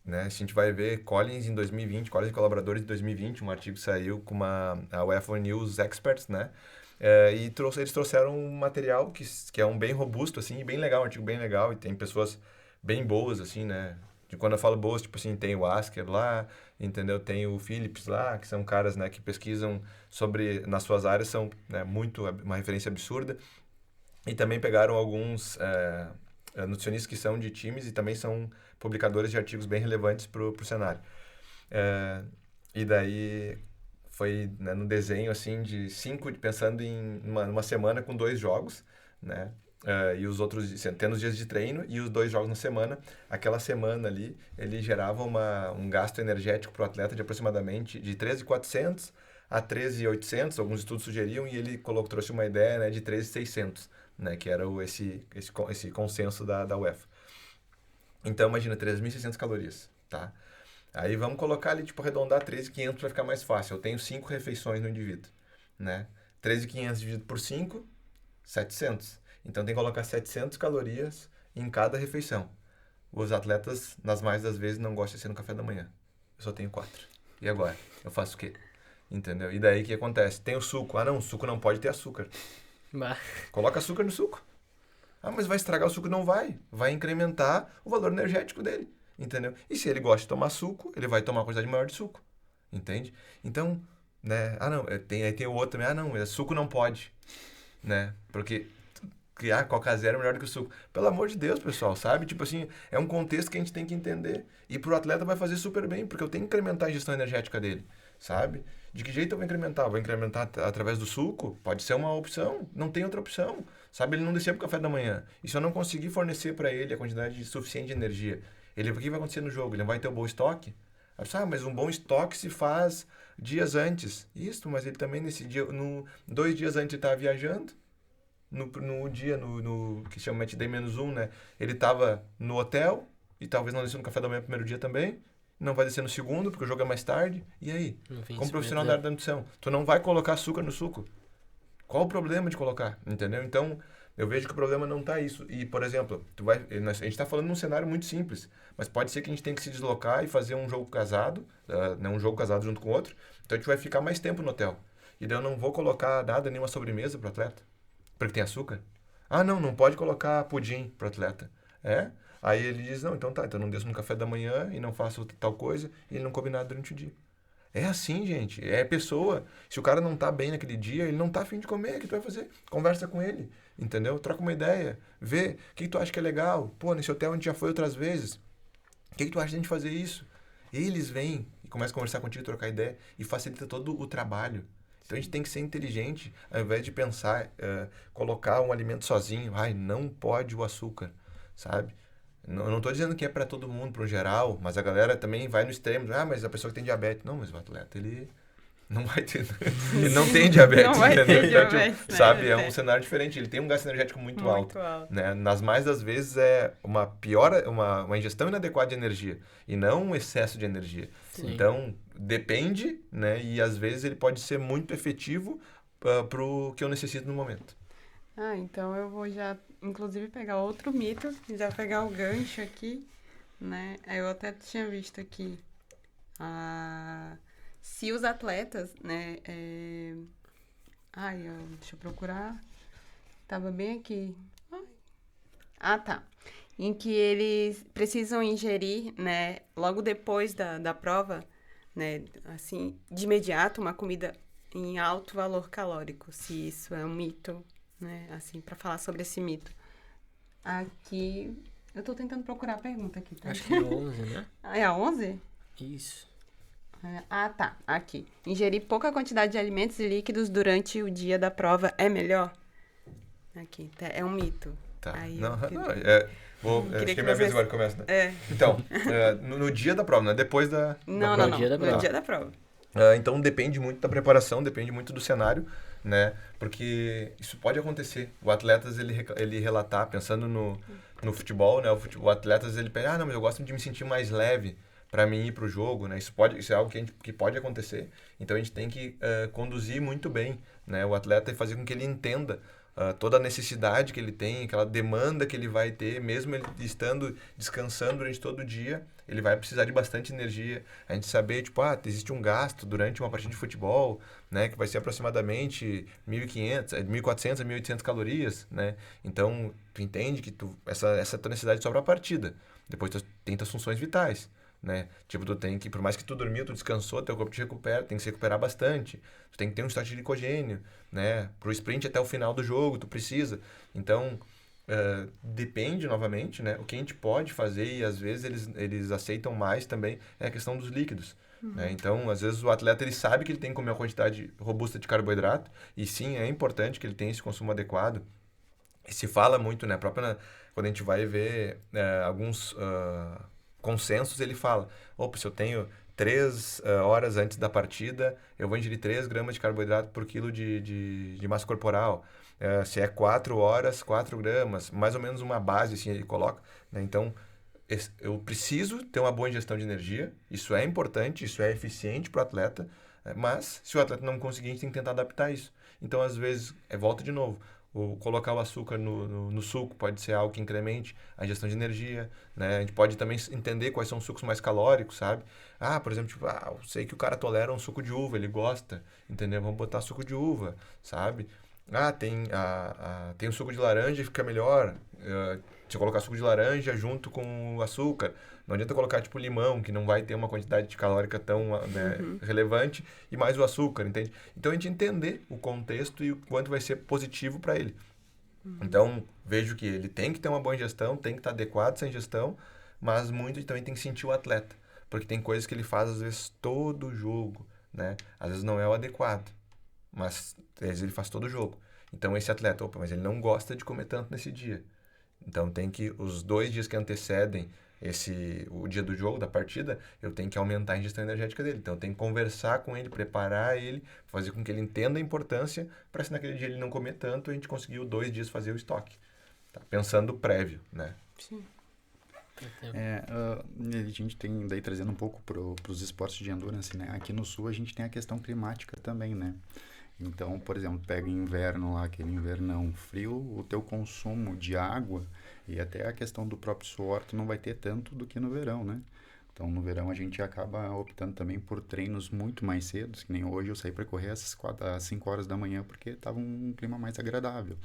Né, a gente vai ver Collins em 2020, Collins e Colaboradores em 2020, um artigo saiu com a UEFA News Experts, né? E eles trouxeram um material que é um bem robusto, assim, e bem legal, um artigo bem legal, e tem pessoas bem boas, assim, né? De quando eu falo boas, tipo assim, tem o Asker lá, entendeu? Tem o Phillips lá, que são caras, né, que pesquisam nas suas áreas, são, né, uma referência absurda. E também pegaram alguns nutricionistas que são de times e também são publicadores de artigos bem relevantes para o cenário. E daí foi, né, no desenho assim de 5, pensando em uma semana com 2 jogos, né? E os outros, tendo os dias de treino e os 2 jogos na semana. Aquela semana ali, ele gerava um gasto energético para o atleta de aproximadamente de 13.400 a 13.800, alguns estudos sugeriam, e ele trouxe uma ideia, né, de 13.600, né, que era esse consenso da UEFA. Então, imagina, 3.600 calorias, tá? Aí vamos colocar ali, tipo, arredondar 13.500 para ficar mais fácil. Eu tenho 5 refeições no indivíduo, né? 13.500 dividido por 5, 700. Então tem que colocar 700 calorias em cada refeição. Os atletas, nas mais das vezes, não gostam de ser no café da manhã. Eu só tenho 4. E agora? Eu faço o quê? Entendeu? E daí o que acontece? Tem o suco. Ah, não, o suco não pode ter açúcar. Bah. Coloca açúcar no suco. Ah, mas vai estragar o suco? Não vai. Vai incrementar o valor energético dele. Entendeu? E se ele gosta de tomar suco, ele vai tomar uma quantidade maior de suco. Entende? Então, né? Ah, não, aí tem o outro também. Ah, não, suco não pode. Né? Porque Coca Zero é melhor do que o suco. Pelo amor de Deus, pessoal, sabe? Tipo assim, é um contexto que a gente tem que entender. E pro atleta vai fazer super bem, porque eu tenho que incrementar a ingestão energética dele, sabe? De que jeito eu vou incrementar? Vou incrementar através do suco? Pode ser uma opção, não tem outra opção. Sabe, ele não descer pro café da manhã. E se eu não conseguir fornecer para ele a quantidade suficiente de energia, o que vai acontecer no jogo? Ele não vai ter um bom estoque? Mas um bom estoque se faz dias antes. Isso, mas ele também nesse dia, 2 dias antes ele estava viajando. No dia, que chama Match Day -1, né? Ele tava no hotel e talvez não desceu no café da manhã no primeiro dia também. Não vai descer no segundo, porque o jogo é mais tarde. E aí? Como profissional da área da nutrição, tu não vai colocar açúcar no suco. Qual o problema de colocar? Entendeu? Então, eu vejo que o problema não tá isso. E, por exemplo, a gente está falando num cenário muito simples, mas pode ser que a gente tenha que se deslocar e fazer um jogo casado, um jogo casado junto com outro. Então, a gente vai ficar mais tempo no hotel. E daí eu não vou colocar nada, nenhuma sobremesa pro atleta. Porque tem açúcar? Ah, não pode colocar pudim pro atleta. Aí ele diz, não, então tá, então não desço no café da manhã e não faço tal coisa e ele não come nada durante o dia. É assim, gente, é pessoa. Se o cara não tá bem naquele dia, ele não tá afim de comer, o que tu vai fazer? Conversa com ele, entendeu? Troca uma ideia, vê, o que tu acha que é legal? Pô, nesse hotel a gente já foi outras vezes. O que tu acha de a gente fazer isso? Eles vêm e começam a conversar contigo, trocar ideia e facilita todo o trabalho. Então a gente tem que ser inteligente, ao invés de pensar, colocar um alimento sozinho. Ai, não pode o açúcar, sabe? Eu não estou dizendo que é para todo mundo, para o geral, mas a galera também vai no extremo. Ah, mas a pessoa que tem diabetes. Não, mas o atleta, ele não vai ter. Ele não tem diabetes, não vai entendeu? ter Então, diabetes, tipo, né? sabe, é um cenário diferente. Ele tem um gasto energético muito alto. Né? Nas mais das vezes é uma ingestão inadequada de energia e não um excesso de energia. Sim. Então, depende, né? E às vezes ele pode ser muito efetivo para o que eu necessito no momento. Então eu vou já, inclusive, pegar outro mito, já pegar o gancho aqui, né? Eu até tinha visto aqui, se os atletas, né? Deixa eu procurar, tava bem aqui. Tá. Em que eles precisam ingerir, né? Logo depois da prova, né? Assim, de imediato, uma comida em alto valor calórico, se isso é um mito. Né, assim, para falar sobre esse mito. Aqui, eu tô tentando procurar a pergunta aqui, tá? Acho que é 11, né? É a 11? Isso. Tá. Aqui. Ingerir pouca quantidade de alimentos e líquidos durante o dia da prova é melhor? Aqui, é um mito. Tá. Aí, acho que é minha vez agora que começa, né? Então, no dia da prova, não é depois da prova? Não, no dia da prova. Então depende muito da preparação, depende muito do cenário, né? Porque isso pode acontecer. O atleta, ele relatar, pensando no futebol, né? O atleta, ele pensa, não, mas eu gosto de me sentir mais leve para mim ir pro jogo, né? Isso é algo que pode acontecer. Então a gente tem que conduzir muito bem, né? O atleta e fazer com que ele entenda toda a necessidade que ele tem, aquela demanda que ele vai ter, mesmo ele estando descansando durante todo o dia, ele vai precisar de bastante energia. A gente saber, tipo, existe um gasto durante uma partida de futebol, né, que vai ser aproximadamente 1.400 a 1.800 calorias, né? Então, tu entende que essa tua necessidade só para a partida. Depois tu tem tuas funções vitais. Né? Tipo, tu tem que, por mais que tu dormiu, tu descansou, teu corpo te recupera, tem que se recuperar bastante. Tu tem que ter um estoque de glicogênio, né? Pro sprint até o final do jogo, tu precisa. Então, depende novamente, né? O que a gente pode fazer, e às vezes eles aceitam mais também, é a questão dos líquidos. Né? Então, às vezes o atleta ele sabe que ele tem que comer uma quantidade robusta de carboidrato, e sim, é importante que ele tenha esse consumo adequado. E se fala muito, né? Quando a gente vai ver alguns consensos, ele fala, se eu tenho 3 horas antes da partida, eu vou ingerir 3 gramas de carboidrato por quilo de massa corporal. Se é 4 horas, 4 gramas, mais ou menos uma base, assim, ele coloca. Né? Então, eu preciso ter uma boa ingestão de energia, isso é importante, isso é eficiente para o atleta, mas se o atleta não conseguir, a gente tem que tentar adaptar isso. Então, às vezes, volta de novo, colocar o açúcar no suco pode ser algo que incremente a ingestão de energia, né? A gente pode também entender quais são os sucos mais calóricos, sabe? Por exemplo, tipo, eu sei que o cara tolera um suco de uva, ele gosta, entendeu? Vamos botar suco de uva, sabe? Tem o suco de laranja e fica melhor. Se eu colocar suco de laranja junto com o açúcar, não adianta colocar tipo limão, que não vai ter uma quantidade de calórica tão relevante, e mais o açúcar, entende? Então a gente entender o contexto e o quanto vai ser positivo para ele. Então vejo que ele tem que ter uma boa ingestão, tem que estar adequado essa ingestão, mas muito também tem que sentir o atleta, porque tem coisas que ele faz às vezes todo o jogo, né? Às vezes não é o adequado, mas às vezes ele faz todo o jogo. Então esse atleta, mas ele não gosta de comer tanto nesse dia. Então tem que, os 2 dias que antecedem o dia do jogo, da partida, eu tenho que aumentar a ingestão energética dele. Então eu tenho que conversar com ele, preparar ele, fazer com que ele entenda a importância, para se naquele dia ele não comer tanto, a gente conseguiu 2 dias fazer o estoque. Tá? Pensando prévio, né? Sim. A gente tem, daí trazendo um pouco para os esportes de endurance, né? Aqui no sul a gente tem a questão climática também, né? Então, por exemplo, pega inverno lá, aquele invernão frio, o teu consumo de água e até a questão do próprio suor, tu não vai ter tanto do que no verão, né? Então, no verão a gente acaba optando também por treinos muito mais cedos, que nem hoje eu saí para correr às 5 horas da manhã porque estava um clima mais agradável.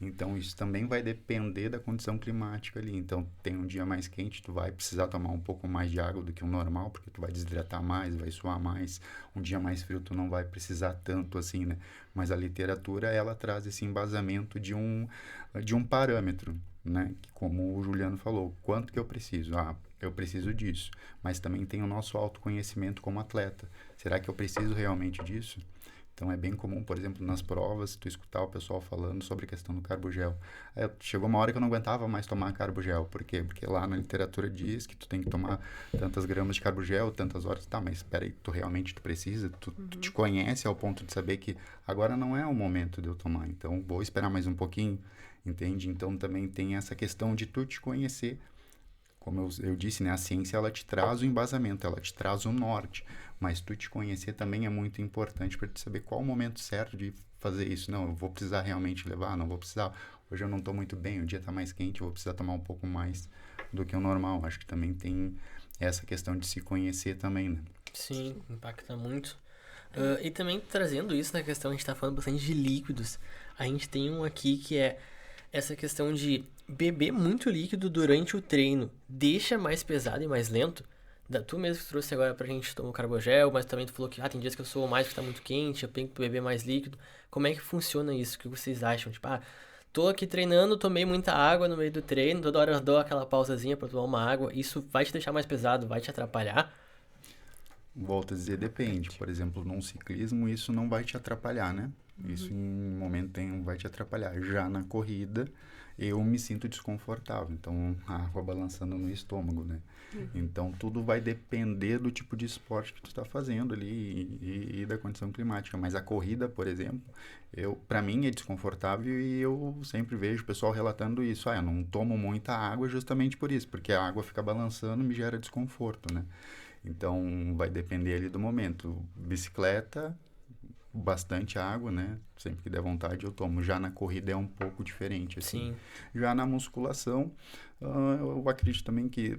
Então, isso também vai depender da condição climática ali. Então, tem um dia mais quente, tu vai precisar tomar um pouco mais de água do que o normal, porque tu vai desidratar mais, vai suar mais. Um dia mais frio, tu não vai precisar tanto assim, né? Mas a literatura, ela traz esse embasamento de um parâmetro, né? Que, como o Juliano falou, quanto que eu preciso? Eu preciso disso, mas também tem o nosso autoconhecimento como atleta. Será que eu preciso realmente disso? Então é bem comum, por exemplo, nas provas, tu escutar o pessoal falando sobre a questão do carbogel. Chegou uma hora que eu não aguentava mais tomar carbogel. Por quê? Porque lá na literatura diz que tu tem que tomar tantas gramas de carbogel, tantas horas. Tá, mas espera aí, tu realmente precisa? Tu te conhece ao ponto de saber que agora não é o momento de eu tomar, então vou esperar mais um pouquinho, entende? Então também tem essa questão de tu te conhecer. Como eu disse, né, a ciência ela te traz o embasamento, ela te traz o norte, mas tu te conhecer também é muito importante para te saber qual o momento certo de fazer isso. Não, eu vou precisar realmente levar, não vou precisar. Hoje eu não estou muito bem, o dia está mais quente, eu vou precisar tomar um pouco mais do que o normal. Acho que também tem essa questão de se conhecer também, né? Sim, impacta muito. E também trazendo isso na questão, a gente está falando bastante de líquidos. A gente tem um aqui que é essa questão de beber muito líquido durante o treino deixa mais pesado e mais lento. Tu mesmo que trouxe agora pra gente tomar o carbogel, mas também tu falou que tem dias que eu sou mais porque tá muito quente, eu tenho que beber mais líquido. Como é que funciona isso? O que vocês acham? Tipo, tô aqui treinando, tomei muita água no meio do treino, toda hora eu dou aquela pausazinha pra tomar uma água. Isso vai te deixar mais pesado, vai te atrapalhar? Volto a dizer, depende. Por exemplo, num ciclismo isso não vai te atrapalhar, né? Isso em momento nenhum vai te atrapalhar. Já na corrida, eu me sinto desconfortável. Então, a água balançando no estômago, né? Então, tudo vai depender do tipo de esporte que tu está fazendo ali e da condição climática. Mas a corrida, por exemplo, para mim é desconfortável e eu sempre vejo o pessoal relatando isso. Eu não tomo muita água justamente por isso, porque a água fica balançando e me gera desconforto, né? Então, vai depender ali do momento. Bicicleta, bastante água, né? Sempre que der vontade eu tomo. Já na corrida é um pouco diferente, assim. Sim. Já na musculação, eu acredito também que,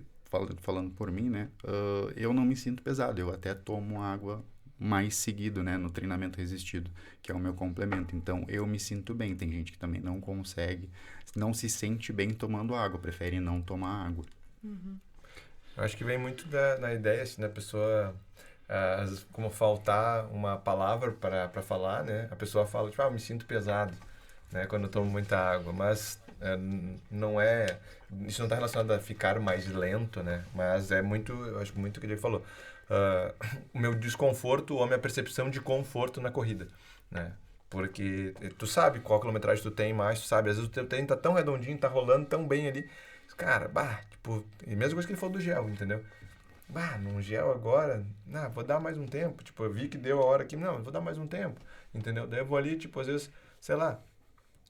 falando por mim, né? Eu não me sinto pesado. Eu até tomo água mais seguido, né? No treinamento resistido, que é o meu complemento. Então, eu me sinto bem. Tem gente que também não consegue, não se sente bem tomando água, prefere não tomar água. Eu acho que vem muito da ideia, assim, da pessoa, às vezes, como faltar uma palavra para falar, né? A pessoa fala, tipo, eu me sinto pesado, né? Quando eu tomo muita água, mas não é... Isso não está relacionado a ficar mais lento, né? Mas é muito, eu acho muito o que ele falou. O meu desconforto ou a minha percepção de conforto na corrida, né? Porque tu sabe qual quilometragem tu tem mais, tu sabe, às vezes o teu treino tá tão redondinho, tá rolando tão bem ali. Cara, tipo, e mesma coisa que ele falou do gel, entendeu? Num gel agora, vou dar mais um tempo. Tipo, eu vi que deu a hora aqui, não, vou dar mais um tempo, entendeu? Daí eu vou ali, tipo, às vezes, sei lá,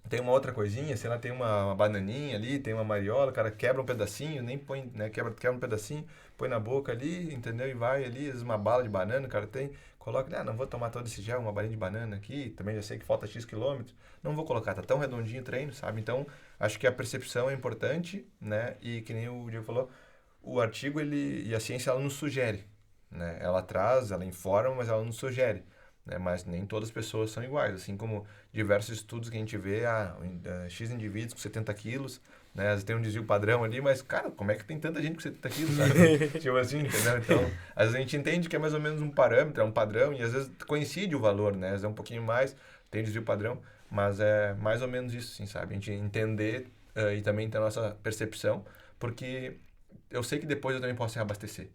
tem uma outra coisinha, sei lá, tem uma bananinha ali, tem uma mariola, o cara quebra um pedacinho, nem põe, né, quebra um pedacinho, põe na boca ali, entendeu? E vai ali, às vezes uma bala de banana, o cara tem, coloca, não vou tomar todo esse gel, uma balinha de banana aqui, também já sei que falta X quilômetros, não vou colocar, tá tão redondinho o treino, sabe? Então, acho que a percepção é importante, né? E que nem o Diego falou, o artigo, e a ciência, ela nos sugere, né? Ela traz, ela informa, mas ela nos sugere. Né? Mas nem todas as pessoas são iguais, assim como diversos estudos que a gente vê, X indivíduos com 70 quilos, né? Às vezes tem um desvio padrão ali, mas, cara, como é que tem tanta gente com 70 quilos, sabe? Tipo assim, entendeu? Então, às vezes a gente entende que é mais ou menos um parâmetro, é um padrão, e às vezes coincide o valor, né? Às vezes é um pouquinho mais, tem desvio padrão, mas é mais ou menos isso, assim, sabe? A gente entender e também ter a nossa percepção, porque eu sei que depois eu também posso reabastecer,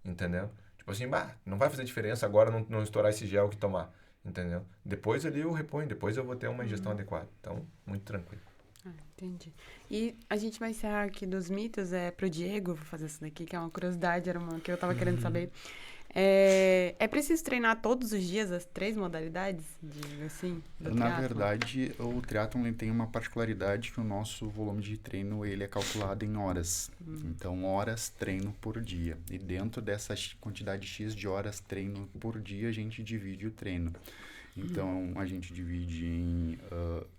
entendeu? Tipo assim, não vai fazer diferença agora não estourar esse gel que tomar, entendeu? Depois ali eu reponho, depois eu vou ter uma ingestão adequada. Então, muito tranquilo. Entendi. E a gente vai encerrar aqui dos mitos, pro Diego, vou fazer isso daqui, que é uma curiosidade, era uma que eu tava querendo saber. É preciso treinar todos os dias as 3 modalidades, assim, do Na triatlon? verdade, o triatlon ele tem uma particularidade que o nosso volume de treino ele é calculado em horas. Então, horas treino por dia. E dentro dessa quantidade X de horas treino por dia, a gente divide o treino. Então, a gente divide em...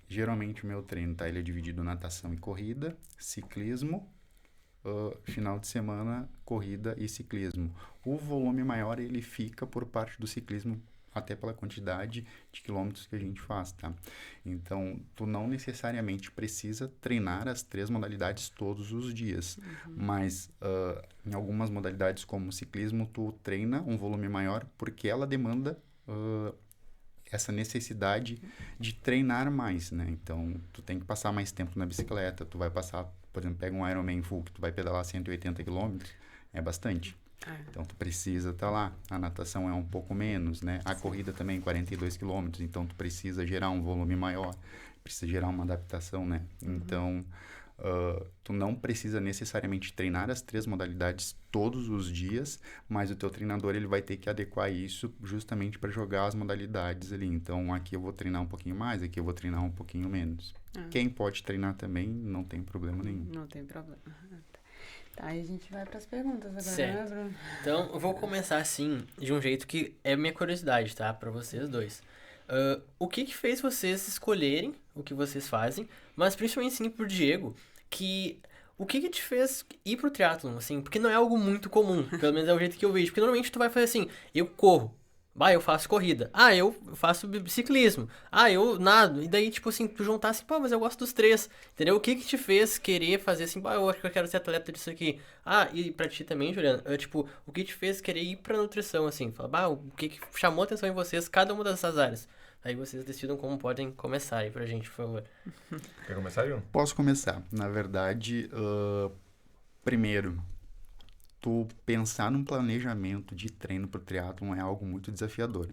geralmente, o meu treino, tá? Ele é dividido natação e corrida, ciclismo, final de semana, corrida e ciclismo. O volume maior, ele fica por parte do ciclismo, até pela quantidade de quilômetros que a gente faz, tá? Então, tu não necessariamente precisa treinar as 3 modalidades todos os dias, mas em algumas modalidades, como o ciclismo, tu treina um volume maior porque ela demanda essa necessidade de treinar mais, né? Então, tu tem que passar mais tempo na bicicleta, tu vai passar, por exemplo, pega um Ironman full, que tu vai pedalar 180 quilômetros, é bastante. Então, tu precisa estar lá. A natação é um pouco menos, né? A corrida também, 42 quilômetros, então tu precisa gerar um volume maior, precisa gerar uma adaptação, né? Então, tu não precisa necessariamente treinar as 3 modalidades todos os dias, mas o teu treinador ele vai ter que adequar isso justamente para jogar as modalidades ali. Então, aqui eu vou treinar um pouquinho mais, aqui eu vou treinar um pouquinho menos. Quem pode treinar também, não tem problema nenhum. Não tem problema. Tá, aí a gente vai para as perguntas agora, Certo. né, Bruno? Então, eu vou começar assim, de um jeito que é minha curiosidade, tá? Para vocês dois. O que fez vocês escolherem o que vocês fazem, mas principalmente sim pro Diego, o que te fez ir pro triatlon, assim? Porque não é algo muito comum, pelo menos é o jeito que eu vejo. Porque normalmente tu vai fazer assim, eu corro, eu faço corrida, eu faço ciclismo, eu nado. E daí, tipo assim, tu juntar assim, mas eu gosto dos 3, entendeu? O que te fez querer fazer assim, eu acho que eu quero ser atleta disso aqui. E pra ti também, Juliana, tipo, o que te fez querer ir pra nutrição, assim? Fala, o que chamou a atenção em vocês, cada uma dessas áreas? Aí vocês decidam como podem começar aí pra gente, por favor. Quer começar, João? Posso começar. Na verdade, primeiro, tu pensar num planejamento de treino para o triatlon é algo muito desafiador.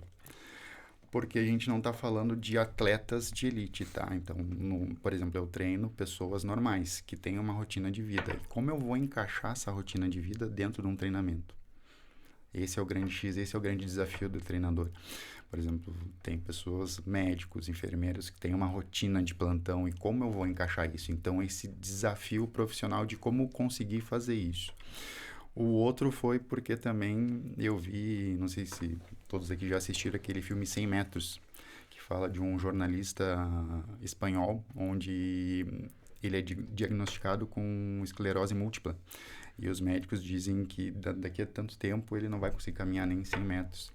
Porque a gente não está falando de atletas de elite, tá? Então, por exemplo, eu treino pessoas normais, que têm uma rotina de vida. E como eu vou encaixar essa rotina de vida dentro de um treinamento? Esse é o grande X, esse é o grande desafio do treinador. Por exemplo, tem pessoas, médicos, enfermeiros, que têm uma rotina de plantão e como eu vou encaixar isso? Então, esse desafio profissional de como conseguir fazer isso. O outro foi porque também eu vi, não sei se todos aqui já assistiram aquele filme 100 metros, que fala de um jornalista espanhol, onde ele é diagnosticado com esclerose múltipla. E os médicos dizem que daqui a tanto tempo ele não vai conseguir caminhar nem 100 metros.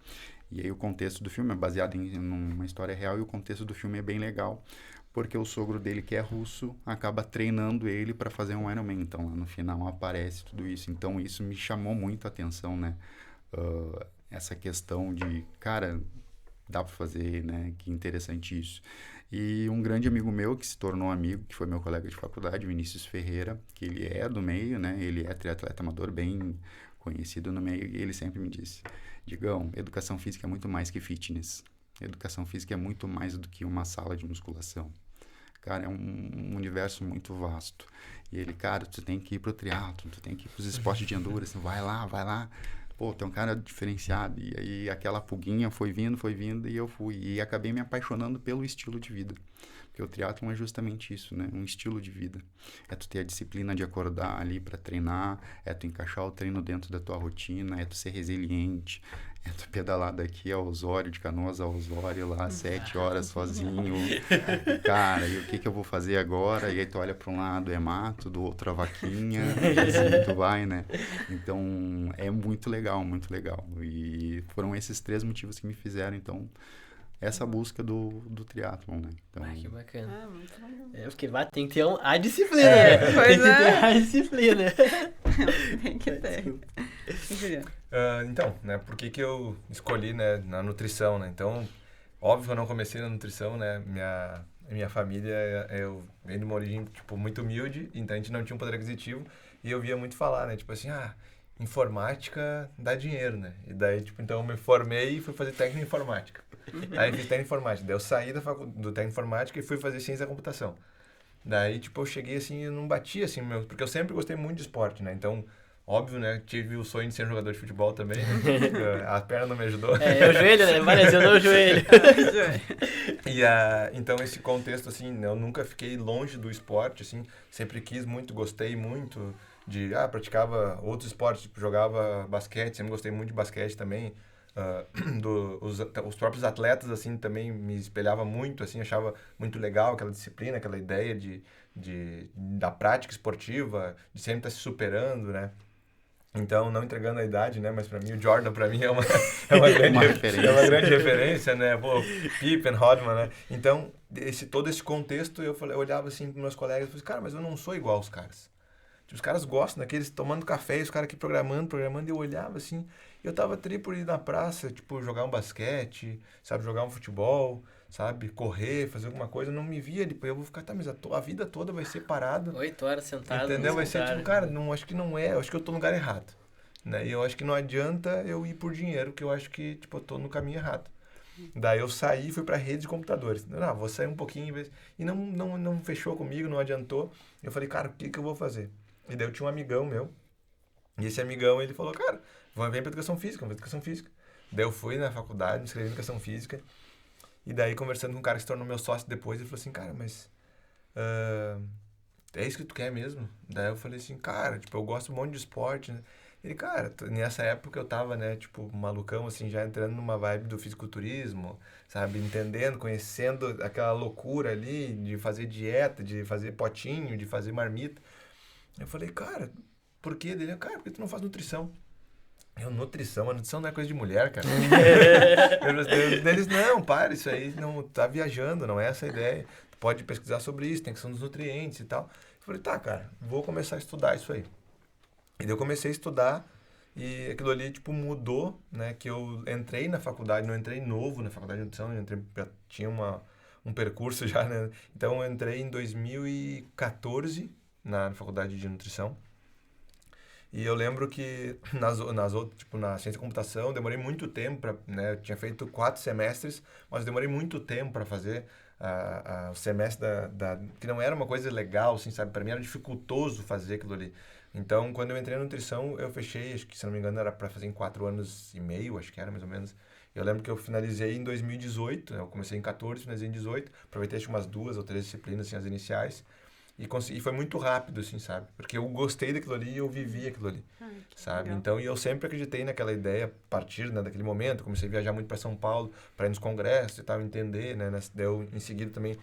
E aí o contexto do filme é baseado em uma história real e o contexto do filme é bem legal, porque o sogro dele, que é russo, acaba treinando ele para fazer um Ironman. Então, lá no final aparece tudo isso. Então, isso me chamou muito a atenção, né? Essa questão de, cara, dá para fazer, né? Que interessante isso. E um grande amigo meu, que se tornou amigo, que foi meu colega de faculdade, Vinícius Ferreira, que ele é do meio, né? Ele é triatleta amador, bem conhecido no meio, e ele sempre me disse, Digão, educação física é muito mais que fitness. Educação física é muito mais do que uma sala de musculação. Cara, é um universo muito vasto. E ele, cara, tu tem que ir pro triatlon, tu tem que ir pros esportes de endurance, vai lá, pô, tem um cara diferenciado. E aí aquela pulguinha foi vindo e eu fui. E acabei me apaixonando pelo estilo de vida. Porque o triatlon é justamente isso, né? Um estilo de vida. É tu ter a disciplina de acordar ali para treinar, é tu encaixar o treino dentro da tua rotina, é tu ser resiliente, é tu pedalar daqui a Osório, de Canoas a Osório, lá 7 horas sozinho. Cara, e o que eu vou fazer agora? E aí tu olha para um lado é mato, do outro a vaquinha, e assim tu vai, né? Então, é muito legal, muito legal. E foram esses 3 motivos que me fizeram, então, essa busca do triatlon, né? Então, Que bacana. Ah, muito legal. Porque tem que ter a disciplina, né? Pois Tem que ter é. a disciplina. Tem que ter. Juliano. Então, né, por que eu escolhi, né, na nutrição, né? Então, óbvio que eu não comecei na nutrição, né? Minha família, eu venho de uma origem, tipo, muito humilde, então a gente não tinha um poder aquisitivo, e eu via muito falar, né? Tipo assim, informática dá dinheiro, né? E daí, tipo, então eu me formei e fui fazer técnica em informática. Aí fiz técnica em informática. Daí eu saí do técnica em informática e fui fazer ciência da computação. Daí, tipo, eu cheguei assim, eu não bati assim, porque eu sempre gostei muito de esporte, né? Então, óbvio, né? Tive o sonho de ser um jogador de futebol também, né? A perna não me ajudou. É o joelho, né? Vai lesionou o joelho. Então, esse contexto, assim, né, eu nunca fiquei longe do esporte, assim, sempre quis muito, gostei muito praticava outros esportes, tipo, jogava basquete, sempre gostei muito de basquete também. Os próprios atletas, assim, também me espelhava muito, assim, achava muito legal aquela disciplina, aquela ideia da prática esportiva, de sempre estar se superando, né? Então, não entregando a idade, né? Mas pra mim, o Jordan, pra mim, é uma grande referência, né? Pô, Pippen, Rodman, né? Então, todo esse contexto, eu olhava assim pros meus colegas e falei, cara, mas eu não sou igual aos caras. Tipo, os caras gostam daqueles tomando café, os caras aqui programando, e eu olhava assim, e eu tava por ir na praça, tipo, jogar um basquete, sabe, jogar um futebol, sabe, correr, fazer alguma coisa, eu não me via, depois eu vou ficar, mas a vida toda vai ser parado. 8 horas sentado. Entendeu? Vai ser tipo, cara, não, acho que não é, eu acho que eu tô no lugar errado, né? E eu acho que não adianta eu ir por dinheiro, porque eu acho que, tipo, eu tô no caminho errado. Daí eu saí e fui pra rede de computadores. Não, vou sair um pouquinho, e não fechou comigo, não adiantou. Eu falei, cara, o que eu vou fazer? E daí eu tinha um amigão meu, e esse amigão, ele falou, cara, vem pra educação física, vamos pra educação física. Daí eu fui na faculdade, me inscrevi em educação física, e daí conversando com um cara que se tornou meu sócio depois, ele falou assim, cara, mas é isso que tu quer mesmo? Daí eu falei assim, cara, tipo, eu gosto um monte de esporte, né? Ele, cara, nessa época eu tava, né, tipo, malucão, assim, já entrando numa vibe do fisiculturismo, sabe, entendendo, conhecendo aquela loucura ali de fazer dieta, de fazer potinho, de fazer marmita. Eu falei, cara, por quê? Dele, cara, por que tu não faz nutrição? A nutrição não é coisa de mulher, cara. Eles, não, para, isso aí não tá viajando, não é essa a ideia. Tu pode pesquisar sobre isso, tem questão dos nutrientes e tal. Eu falei, tá, cara, vou começar a estudar isso aí. E daí eu comecei a estudar e aquilo ali, tipo, mudou, né? Que eu entrei na faculdade, não entrei novo na faculdade de nutrição, já tinha um percurso já, né? Então eu entrei em 2014 na faculdade de nutrição. E eu lembro que na ciência da computação, demorei muito tempo né? Eu tinha feito 4 semestres, mas eu demorei muito tempo para fazer o semestre que não era uma coisa legal, assim, sabe? Para mim era dificultoso fazer aquilo ali. Então, quando eu entrei na nutrição, eu fechei, acho que, se não me engano, era para fazer em 4 anos e meio, acho que era mais ou menos. Eu lembro que eu finalizei em 2018, né? Eu comecei em 14, finalizei em 18, aproveitei acho umas 2 ou 3 disciplinas, assim, as iniciais. E foi muito rápido, assim, sabe? Porque eu gostei daquilo ali e eu vivi aquilo ali, sabe? Legal. Então, e eu sempre acreditei naquela ideia, a partir, né, daquele momento. Comecei a viajar muito para São Paulo, para ir nos congressos e tal, entender, né? Daí em seguida também,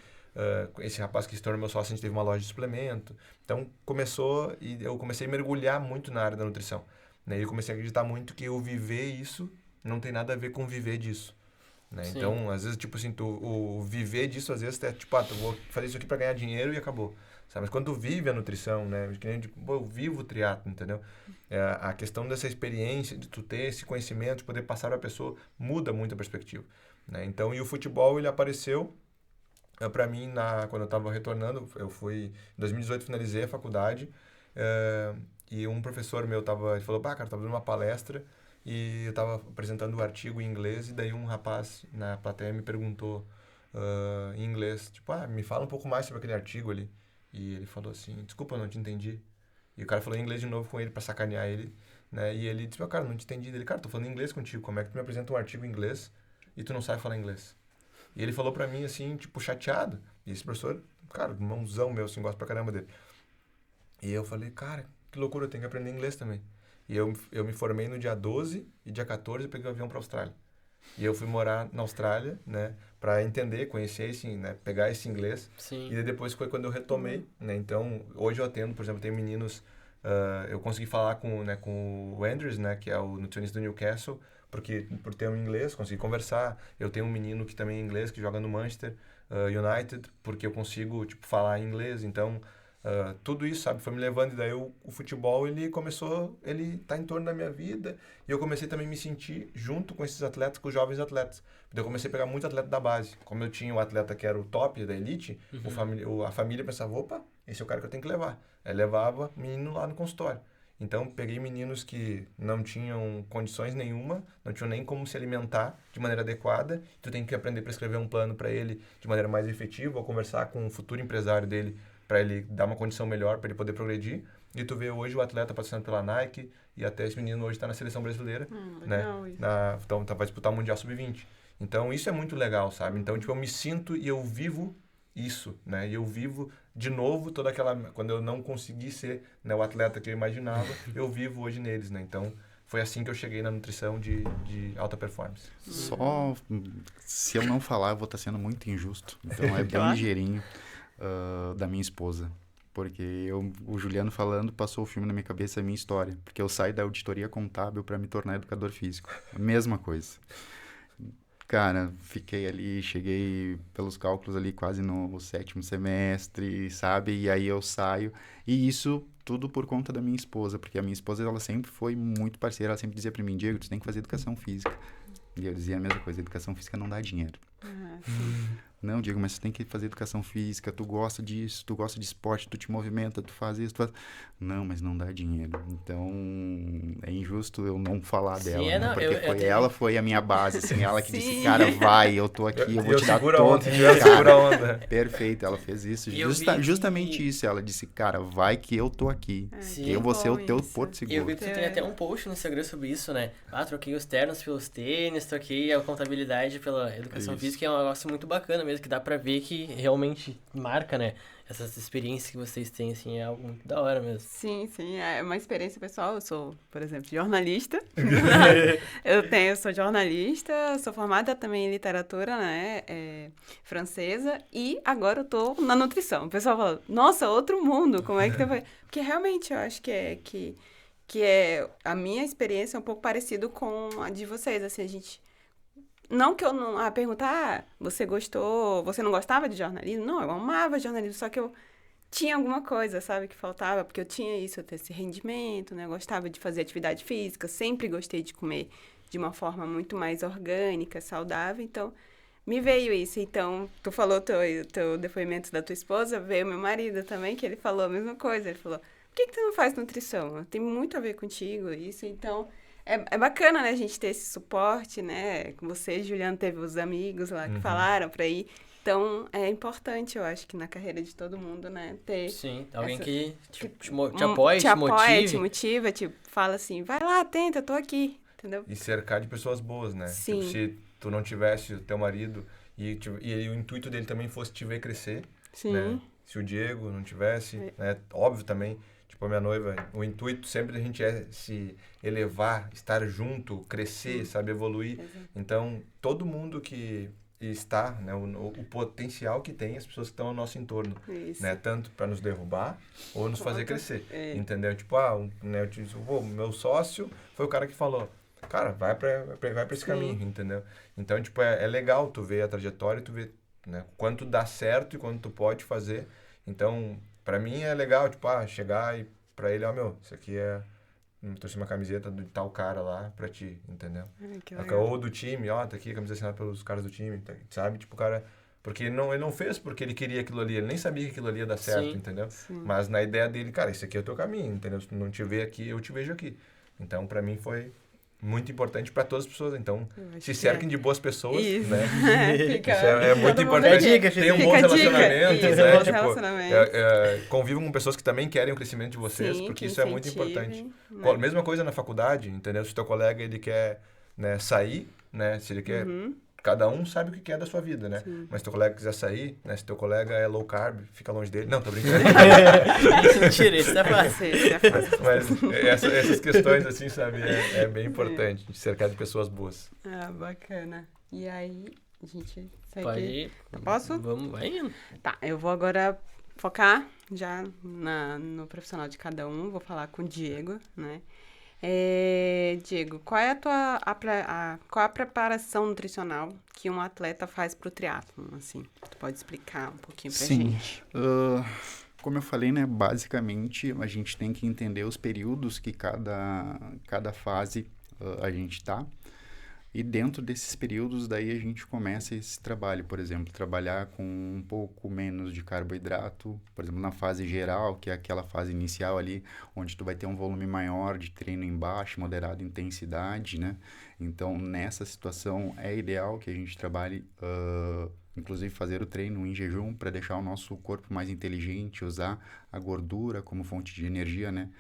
esse rapaz que se tornou meu sócio, a gente teve uma loja de suplemento. Então, eu comecei a mergulhar muito na área da nutrição, né? E eu comecei a acreditar muito que eu viver isso não tem nada a ver com viver disso. Né? Então, às vezes, tipo assim, o viver disso, às vezes, é tipo, eu vou fazer isso aqui para ganhar dinheiro e acabou. Sabe? Mas quando tu vive a nutrição, né? Que nem, tipo, eu vivo o triatlo, entendeu? A questão dessa experiência, de tu ter esse conhecimento, de poder passar para a pessoa, muda muito a perspectiva. Né? Então, e o futebol, ele apareceu para mim, quando eu estava retornando, em 2018, finalizei a faculdade, e um professor meu ele falou, cara, tava dando uma palestra, e eu estava apresentando o artigo em inglês, e daí um rapaz na plateia me perguntou em inglês, tipo, me fala um pouco mais sobre aquele artigo ali. E ele falou assim, desculpa, eu não te entendi. E o cara falou em inglês de novo com ele para sacanear ele. né? E ele disse, cara, não te entendi. Ele, cara, tô falando inglês contigo, como é que tu me apresenta um artigo em inglês e tu não sabe falar inglês? E ele falou pra mim, assim, tipo, chateado. E esse professor, cara, irmãozão meu, assim, gosto pra caramba dele. E eu falei, cara, que loucura, eu tenho que aprender inglês também. E eu me formei no dia 12 e dia 14 eu peguei um avião pra Austrália. E eu fui morar na Austrália, né, pra entender, conhecer esse, né, pegar esse inglês. Sim. E depois foi quando eu retomei, né, então hoje eu atendo, por exemplo, tenho meninos, eu consegui falar com o Andrews, né, que é o nutricionista do Newcastle, porque por ter um inglês, consegui conversar. Eu tenho um menino que também é inglês, que joga no Manchester United, porque eu consigo, tipo, falar inglês, então... tudo isso, sabe, foi me levando, e daí o futebol, ele tá em torno da minha vida, e eu comecei também a me sentir junto com esses atletas, com os jovens atletas. Então eu comecei a pegar muito atleta da base. Como eu tinha um atleta que era o top da elite, a família pensava, opa, esse é o cara que eu tenho que levar. Aí levava menino lá no consultório. Então peguei meninos que não tinham condições nenhuma, não tinham nem como se alimentar de maneira adequada, tu tem que aprender a prescrever um plano para ele de maneira mais efetiva, ou conversar com o futuro empresário dele para ele dar uma condição melhor, para ele poder progredir. E tu vê hoje o atleta patrocinado pela Nike, e até esse menino hoje está na seleção brasileira, né? Então vai disputar o Mundial Sub-20. Então isso é muito legal, sabe? Então, tipo, eu me sinto e eu vivo isso, né? E eu vivo de novo toda aquela... Quando eu não consegui ser, né, o atleta que eu imaginava, eu vivo hoje neles, né? Então, foi assim que eu cheguei na nutrição de alta performance. Só, se eu não falar, eu vou estar sendo muito injusto. Então, é bem ligeirinho. Da minha esposa, porque o Juliano falando passou o filme na minha cabeça, a minha história, porque eu saí da auditoria contábil para me tornar educador físico, mesma coisa. Cara, fiquei ali, cheguei pelos cálculos ali quase no 7º semestre, sabe, e aí eu saio, e isso tudo por conta da minha esposa, porque a minha esposa, ela sempre foi muito parceira, ela sempre dizia para mim, Diego, tu tem que fazer educação física, e eu dizia a mesma coisa, educação física não dá dinheiro. Não, Diego, mas você tem que fazer educação física, tu gosta disso, tu gosta de esporte, tu te movimenta, tu faz isso, tu faz... Não, mas não dá dinheiro. Então, é injusto eu não falar dela, né? Porque ela foi a minha base, assim, ela que disse, cara, vai, eu tô aqui, eu vou te dar todo... Segura a onda. Perfeito, ela fez isso, justamente isso, ela disse, cara, vai que eu tô aqui, que eu vou ser o teu porto seguro. E eu vi que tu tem até um post no Instagram sobre isso, né? Troquei os ternos pelos tênis, troquei a contabilidade pela educação física, é um negócio muito bacana mesmo, que dá pra ver que realmente marca, né? Essas experiências que vocês têm, assim, é algo muito da hora mesmo. Sim, é uma experiência pessoal. Eu sou, por exemplo, jornalista. Eu sou jornalista, sou formada também em literatura, né? Francesa. E agora eu tô na nutrição. O pessoal fala, nossa, outro mundo, como é que tu vai... Porque realmente eu acho que a minha experiência é um pouco parecido com a de vocês, assim, a gente... Não que eu não... perguntar, você gostou... Você não gostava de jornalismo? Não, eu amava jornalismo, só que eu tinha alguma coisa, sabe, que faltava, porque eu tinha isso, eu tinha esse rendimento, né? Eu gostava de fazer atividade física, sempre gostei de comer de uma forma muito mais orgânica, saudável, então me veio isso. Então, tu falou teu depoimento da tua esposa, veio meu marido também, que ele falou a mesma coisa, ele falou, por que tu não faz nutrição? Tem muito a ver contigo, isso, então... É bacana, né, a gente ter esse suporte, né? Você, Juliano, teve os amigos lá que falaram pra ir. Então, é importante, eu acho, que na carreira de todo mundo, né, ter... Sim, alguém que te apoie, te motive. Te motiva, te fala assim, vai lá, tenta, eu tô aqui, entendeu? E cercar de pessoas boas, né? Sim. Tipo, se tu não tivesse o teu marido e o intuito dele também fosse te ver crescer, Sim. Né? Se o Diego não tivesse, né? Óbvio também... Tipo, a minha noiva, o intuito sempre da gente é se elevar, estar junto, crescer, sabe, evoluir. Exato. Então, todo mundo que está, né, o potencial que tem as pessoas que estão ao nosso entorno, Isso. né, tanto para nos derrubar ou nos fazer crescer, entendeu? Tipo, né, eu disse, meu sócio foi o cara que falou, cara, vai para esse caminho, entendeu? Então, tipo, é legal tu ver a trajetória, tu ver, né, quanto dá certo e quanto tu pode fazer. Então, pra mim é legal, tipo, chegar e pra ele, isso aqui trouxe uma camiseta de tal cara lá pra ti, entendeu? Que legal. Ou do time, tá aqui a camisa assinada pelos caras do time, sabe? Tipo, o cara... Porque ele não fez porque ele queria aquilo ali, ele nem sabia que aquilo ali ia dar certo, entendeu? Sim. Mas na ideia dele, cara, esse aqui é o teu caminho, entendeu? Se tu não te vê aqui, eu te vejo aqui. Então, pra mim foi muito importante para todas as pessoas. Então, Eu acho se que cerquem de boas pessoas, Isso. né? Fica, Isso é muito todo mundo importante. aqui. Tenham Fica bons a dica. relacionamentos, Isso, né? bons Tipo, relacionamentos. convivam com pessoas que também querem o crescimento de vocês, Sim, porque que isso é muito incentive, importante. né? Mesma coisa na faculdade, entendeu? Se teu colega ele quer, né, sair, né? Se ele quer... Uhum. Cada um sabe o que quer da sua vida, né? Sim. Mas se teu colega quiser sair, né? Se teu colega é low carb, fica longe dele. Não, tô brincando. Mentira, isso é fácil. Isso é fácil. Mas essas questões, assim, sabe? É bem importante de cercar de pessoas boas. Ah, bacana. E aí, a gente segue. Pode ir. Posso? Vamos, vai indo. Tá, eu vou agora focar já no profissional de cada um. Vou falar com o Diego, né? Diego, qual é qual é a preparação nutricional que um atleta faz pro triatlon, assim? Tu pode explicar um pouquinho pra gente? Como eu falei, né, basicamente a gente tem que entender os períodos que cada fase a gente tá. E dentro desses períodos, daí a gente começa esse trabalho, por exemplo, trabalhar com um pouco menos de carboidrato, por exemplo, na fase geral, que é aquela fase inicial ali, onde tu vai ter um volume maior de treino em baixa, moderada intensidade, né? Então, nessa situação, é ideal que a gente trabalhe, inclusive fazer o treino em jejum para deixar o nosso corpo mais inteligente, usar a gordura como fonte de energia, né?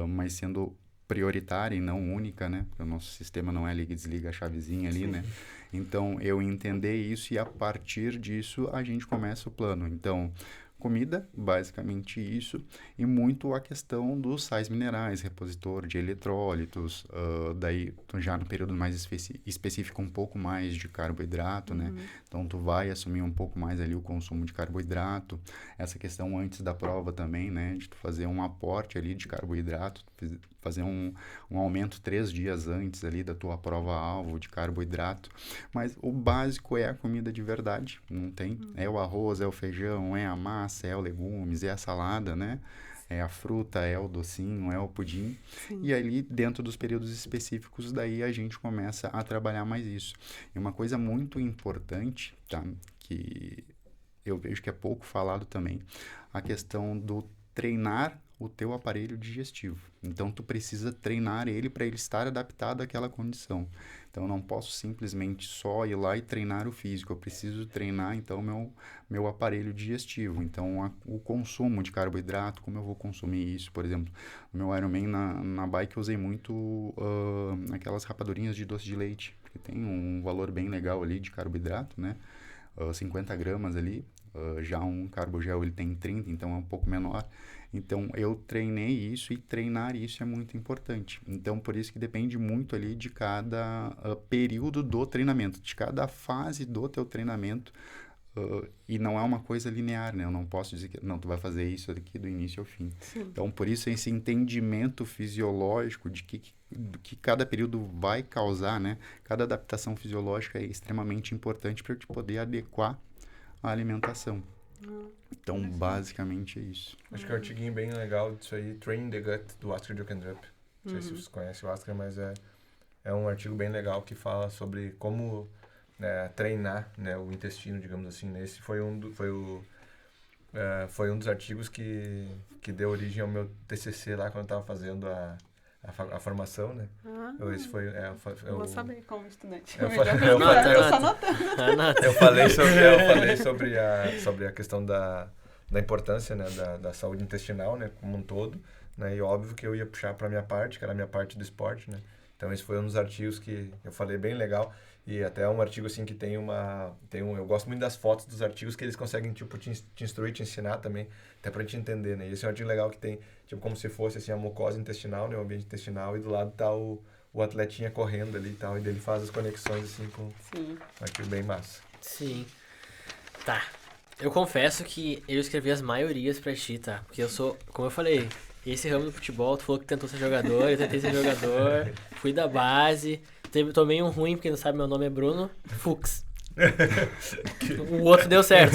Mas sendo prioritária e não única, né? Porque o nosso sistema não é liga e desliga a chavezinha ali, né? Então, eu entender isso e a partir disso a gente começa o plano. Então, comida, basicamente isso, e muito a questão dos sais minerais, repositor de eletrólitos, daí já no período mais específico um pouco mais de carboidrato, né? Então tu vai assumir um pouco mais ali o consumo de carboidrato, essa questão antes da prova também, né? De tu fazer um aporte ali de carboidrato, fazer um aumento 3 dias antes ali da tua prova-alvo de carboidrato, mas o básico é a comida de verdade, não tem, é o arroz, é o feijão, é a massa, é o legumes, é a salada, né? É a fruta, é o docinho, é o pudim. Sim. E ali, dentro dos períodos específicos, daí a gente começa a trabalhar mais isso. E uma coisa muito importante, tá? Que eu vejo que é pouco falado também, a questão do treinar o teu aparelho digestivo. Então, tu precisa treinar ele para ele estar adaptado àquela condição. Então, eu não posso simplesmente só ir lá e treinar o físico. Eu preciso treinar, então, meu aparelho digestivo. Então, o consumo de carboidrato, como eu vou consumir isso? Por exemplo, no meu Ironman, na bike, eu usei muito aquelas rapadurinhas de doce de leite, que tem um valor bem legal ali de carboidrato, né? 50 gramas ali. Já um carbogel, ele tem 30, então é um pouco menor. Então, eu treinei isso e treinar isso é muito importante. Então, por isso que depende muito ali de cada período do treinamento, de cada fase do teu treinamento. E não é uma coisa linear, né? Eu não posso dizer que não, tu vai fazer isso aqui do início ao fim. Sim. Então, por isso, esse entendimento fisiológico do que cada período vai causar, né? Cada adaptação fisiológica é extremamente importante para eu te poder adequar a alimentação. Então, basicamente é isso. Acho que é um artiguinho bem legal disso aí, Train the Gut, do Oscar Jokendrup. Não sei se vocês conhecem o Oscar, mas é um artigo bem legal que fala sobre como treinar, né, o intestino, digamos assim. Esse foi um dos artigos que deu origem ao meu TCC lá, quando eu estava fazendo a formação, né? Esse foi... eu vou saber como estudante. Eu falei sobre a questão da importância, né, da saúde intestinal, né, como um todo, né? E óbvio que eu ia puxar para a minha parte, que era a minha parte do esporte, né? Então esse foi um dos artigos que eu falei bem legal. E até um artigo assim que eu gosto muito das fotos dos artigos que eles conseguem tipo te instruir, te ensinar também, até pra gente entender, né? E esse é um artigo legal que tem tipo como se fosse assim a mucosa intestinal, né, o ambiente intestinal, e do lado tá o atletinha correndo ali e tal, e dele faz as conexões assim com um artigo bem massa. Sim. Tá. Eu confesso que eu escrevi as maiorias pra ti, tá? Porque eu sou, como eu falei, esse ramo do futebol, tu falou que tentou ser jogador, eu tentei ser jogador, fui da base. Tomei um ruim, porque não sabe, meu nome é Bruno Fux. O outro deu certo.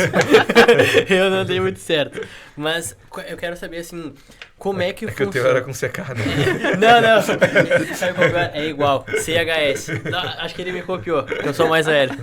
Eu não dei muito certo. Mas eu quero saber, assim, Como é que É que o teu funciona? era com CK, né? Não. Sabe qual que é? É igual. CHS. Não, acho que ele me copiou. Eu sou mais velho.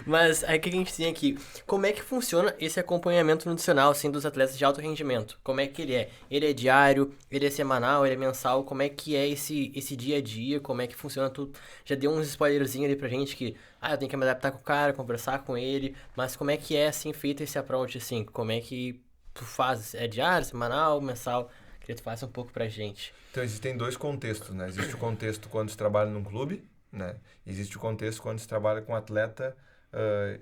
Mas aí o que a gente tem aqui? Como é que funciona esse acompanhamento nutricional, assim, dos atletas de alto rendimento? Como é que ele é? Ele é diário? Ele é semanal? Ele é mensal? Como é que é esse dia a dia? Como é que funciona? Tu já deu uns spoilerzinhos ali pra gente que... eu tenho que me adaptar com o cara, conversar com ele. Mas como é que é, assim, feito esse approach, assim? Como é que tu faz? É diário, semanal, mensal? Queria que tu faça um pouco pra gente. Então, existem dois contextos, né? Existe o contexto quando você trabalha num clube, né? Existe o contexto quando você trabalha com um atleta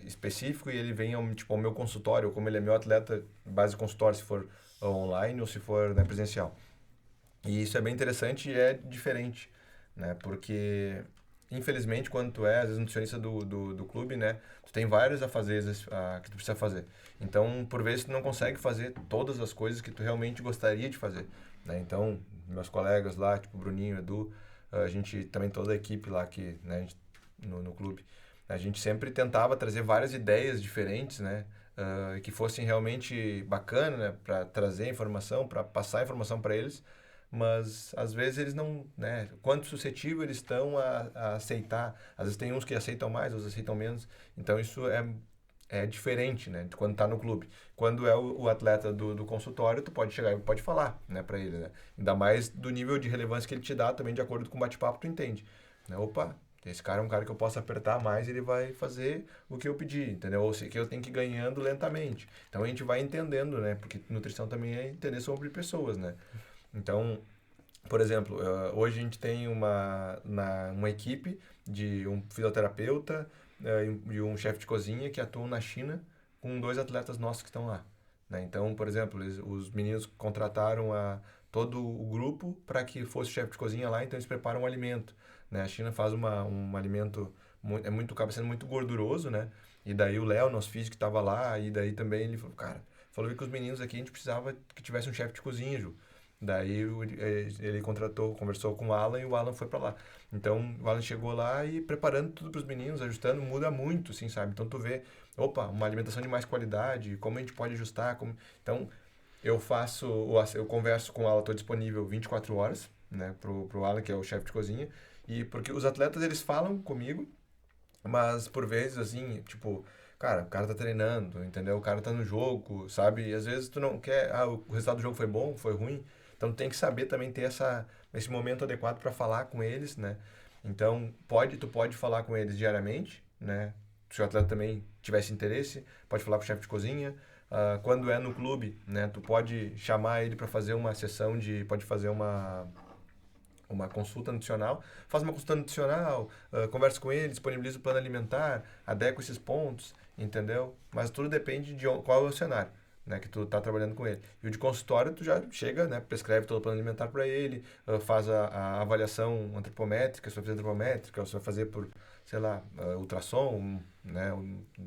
específico e ele vem ao meu consultório, ou como ele é meu atleta, base consultório, se for online ou se for, né, presencial. E isso é bem interessante e é diferente, né? Porque, infelizmente, quando tu é, às vezes, nutricionista do clube, né? Tu tem vários afazeres que tu precisa fazer. Então, por vezes, tu não consegue fazer todas as coisas que tu realmente gostaria de fazer, né? Então, meus colegas lá, tipo Bruninho, Edu, a gente também, toda a equipe lá que, né, no clube, a gente sempre tentava trazer várias ideias diferentes, né? Que fossem realmente bacanas, né? Para trazer informação, para passar informação para eles, mas às vezes eles não, né? Quanto suscetível eles estão a aceitar. Às vezes tem uns que aceitam mais, outros aceitam menos. Então isso é diferente, né? De quando tá no clube. Quando é o atleta do consultório, tu pode chegar e pode falar, né, para ele, né? Ainda mais do nível de relevância que ele te dá, também de acordo com o bate-papo, tu entende, né? Opa, esse cara é um cara que eu posso apertar mais, ele vai fazer o que eu pedi, entendeu? Ou se que eu tenho que ir ganhando lentamente. Então a gente vai entendendo, né? Porque nutrição também é entender sobre pessoas, né? Então, por exemplo, hoje a gente tem uma equipe de um fisioterapeuta e um chefe de cozinha que atuam na China com 2 atletas nossos que estão lá, né? Então, por exemplo, os meninos contrataram todo o grupo para que fosse chefe de cozinha lá, então eles preparam um alimento, né? A China faz um alimento, acaba sendo muito gorduroso, né? E daí o Léo, nosso físico, que estava lá, e daí também ele falou, cara, falou que os meninos aqui a gente precisava que tivesse um chefe de cozinha, Ju. Daí ele conversou com o Alan e o Alan foi para lá. Então o Alan chegou lá e preparando tudo para os meninos, ajustando, muda muito, assim, sabe? Então tu vê, opa, uma alimentação de mais qualidade, como a gente pode ajustar. Então eu converso com o Alan, estou disponível 24 horas, né, pro Alan, que é o chefe de cozinha, e porque os atletas eles falam comigo, mas por vezes assim, tipo, cara, o cara tá treinando, entendeu? O cara tá no jogo, sabe? E às vezes tu não quer, o resultado do jogo foi bom, foi ruim. Então tem que saber também ter esse momento adequado para falar com eles, né? Então tu pode falar com eles diariamente, né? Se o atleta também tivesse interesse, pode falar com o chefe de cozinha. Quando é no clube, né? Tu pode chamar ele para fazer uma sessão pode fazer uma consulta nutricional, faz uma consulta nutricional, conversa com ele, disponibiliza o plano alimentar, adequa esses pontos, entendeu? Mas tudo depende de qual é o cenário, né, que tu tá trabalhando com ele. E o de consultório, tu já chega, né, prescreve todo o plano alimentar para ele, faz a avaliação antropométrica, se vai fazer antropométrica, ou se vai fazer por, sei lá, ultrassom, né,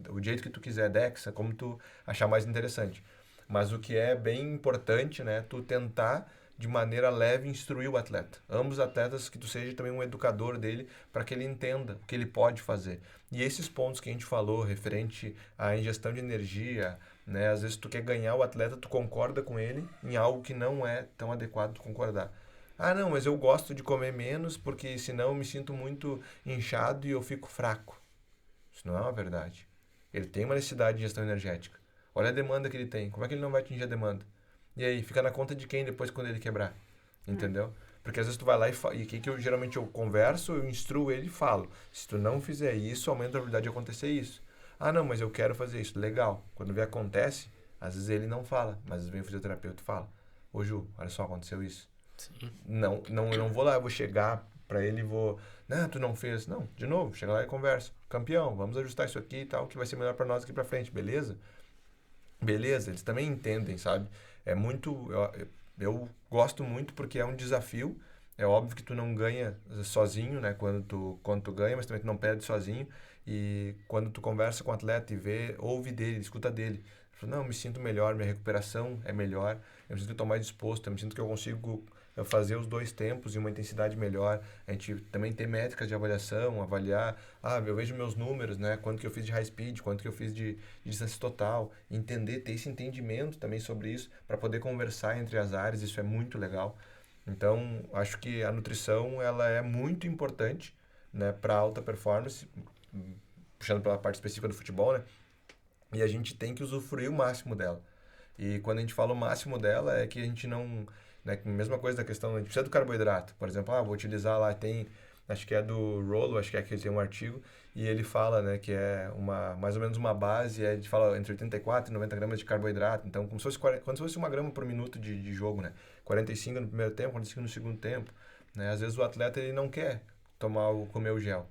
o jeito que tu quiser, DEXA, como tu achar mais interessante. Mas o que é bem importante, né, tu tentar de maneira leve instruir o atleta. Ambos atletas, que tu seja também um educador dele, para que ele entenda o que ele pode fazer. E esses pontos que a gente falou, referente à ingestão de energia, né? Às vezes tu quer ganhar o atleta, tu concorda com ele em algo que não é tão adequado tu concordar. Não, mas eu gosto de comer menos porque senão eu me sinto muito inchado e eu fico fraco. Isso não é uma verdade. Ele tem uma necessidade de ingestão energética. Olha a demanda que ele tem. Como é que ele não vai atingir a demanda? E aí, fica na conta de quem depois quando ele quebrar? Entendeu? Porque às vezes tu vai lá e o que geralmente eu converso, eu instruo ele e falo. Se tu não fizer isso, aumenta a probabilidade de acontecer isso. Não, mas eu quero fazer isso. Legal. Quando vê acontece, às vezes ele não fala, mas às vezes vem o fisioterapeuta e fala. Ô Ju, olha só, aconteceu isso. Sim. Não, eu não vou lá, eu vou chegar pra ele e vou... Não, tu não fez. Não, de novo, chega lá e conversa. Campeão, vamos ajustar isso aqui e tal, que vai ser melhor pra nós aqui pra frente, beleza? Beleza, eles também entendem, sabe? É muito... Eu gosto muito porque é um desafio. É óbvio que tu não ganha sozinho, né? Quando tu ganha, mas também tu não perde sozinho. E quando tu conversa com o atleta e ouve dele, escuta dele. Não, eu me sinto melhor, minha recuperação é melhor. Eu me sinto que eu estou mais disposto, eu me sinto que eu consigo fazer os 2 tempos em uma intensidade melhor. A gente também ter métricas de avaliação, avaliar, eu vejo meus números, né? Quanto que eu fiz de high speed, quanto que eu fiz de distância total, entender, ter esse entendimento também sobre isso, para poder conversar entre as áreas, isso é muito legal. Então, acho que a nutrição, ela é muito importante, né, para alta performance, puxando pela parte específica do futebol, né? E a gente tem que usufruir o máximo dela. E quando a gente fala o máximo dela, é que a gente não... Né, mesma coisa da questão, a gente precisa do carboidrato. Por exemplo, vou utilizar lá, acho que é do Rollo, acho que é que tem um artigo, e ele fala, né, que é mais ou menos uma base, a gente fala entre 84 e 90 gramas de carboidrato. Então, como se fosse 1 grama por minuto de jogo, né? 45 no primeiro tempo, 45 no segundo tempo. Né? Às vezes o atleta ele não quer comer o gel.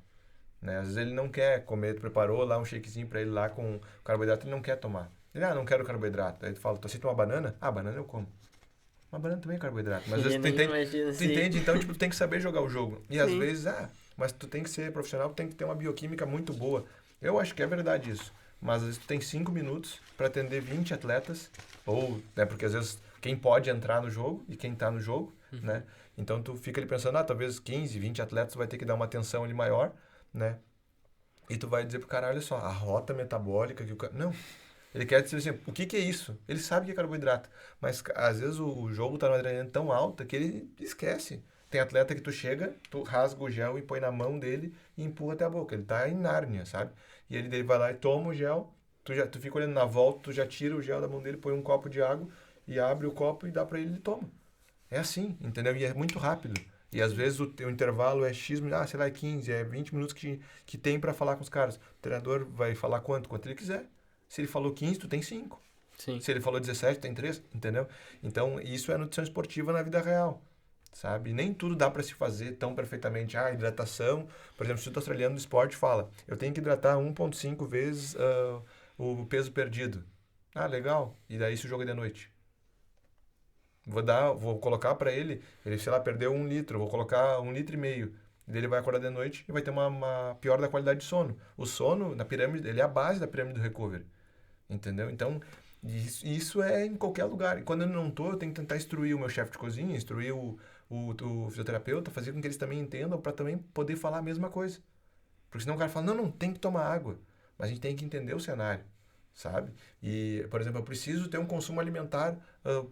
Né? Às vezes ele não quer comer, preparou lá um shakezinho para ele lá com carboidrato, ele não quer tomar. Ele, não quero carboidrato. Aí tu fala, tu aceita uma banana? Banana eu como. Uma banana também é carboidrato. Mas às vezes tu entende, então tipo, tu tem que saber jogar o jogo. E às vezes, mas tu tem que ser profissional, tu tem que ter uma bioquímica muito boa. Eu acho que é verdade isso. Mas às vezes tu tem 5 minutos para atender 20 atletas, ou, né, porque às vezes quem pode entrar no jogo e quem tá no jogo, né? Então tu fica ali pensando, talvez 15, 20 atletas vai ter que dar uma atenção ali maior, né? E tu vai dizer pro cara, olha só, a rota metabólica que o cara... Não. Ele quer dizer assim, o que é isso? Ele sabe que é carboidrato, mas às vezes o jogo tá numa adrenalina tão alta que ele esquece. Tem atleta que tu chega, tu rasga o gel e põe na mão dele e empurra até a boca. Ele tá em Nárnia, sabe? E ele vai lá e toma o gel, tu fica olhando na volta, tu já tira o gel da mão dele, põe um copo de água e abre o copo e dá pra ele e toma. É assim, entendeu? E é muito rápido. E às vezes o intervalo é X, sei lá, é 15, é 20 minutos que tem pra falar com os caras. O treinador vai falar quanto ele quiser. Se ele falou 15, tu tem 5. Sim. Se ele falou 17, tem 3, entendeu? Então, isso é nutrição esportiva na vida real, sabe? Nem tudo dá para se fazer tão perfeitamente. Hidratação, por exemplo, o Instituto Australiano do Esporte fala, eu tenho que hidratar 1,5 vezes o peso perdido. Legal. E daí se o jogo é de noite? Vou colocar para ele, sei lá, perdeu 1 litro, vou colocar 1,5 litro. E ele vai acordar de noite e vai ter uma pior da qualidade de sono. O sono, na pirâmide, ele é a base da pirâmide do recovery. Entendeu? Então, isso é em qualquer lugar. E quando eu não tô, eu tenho que tentar instruir o meu chefe de cozinha, instruir o fisioterapeuta, fazer com que eles também entendam para também poder falar a mesma coisa. Porque senão o cara fala, não tem que tomar água. Mas a gente tem que entender o cenário, sabe? E, por exemplo, eu preciso ter um consumo alimentar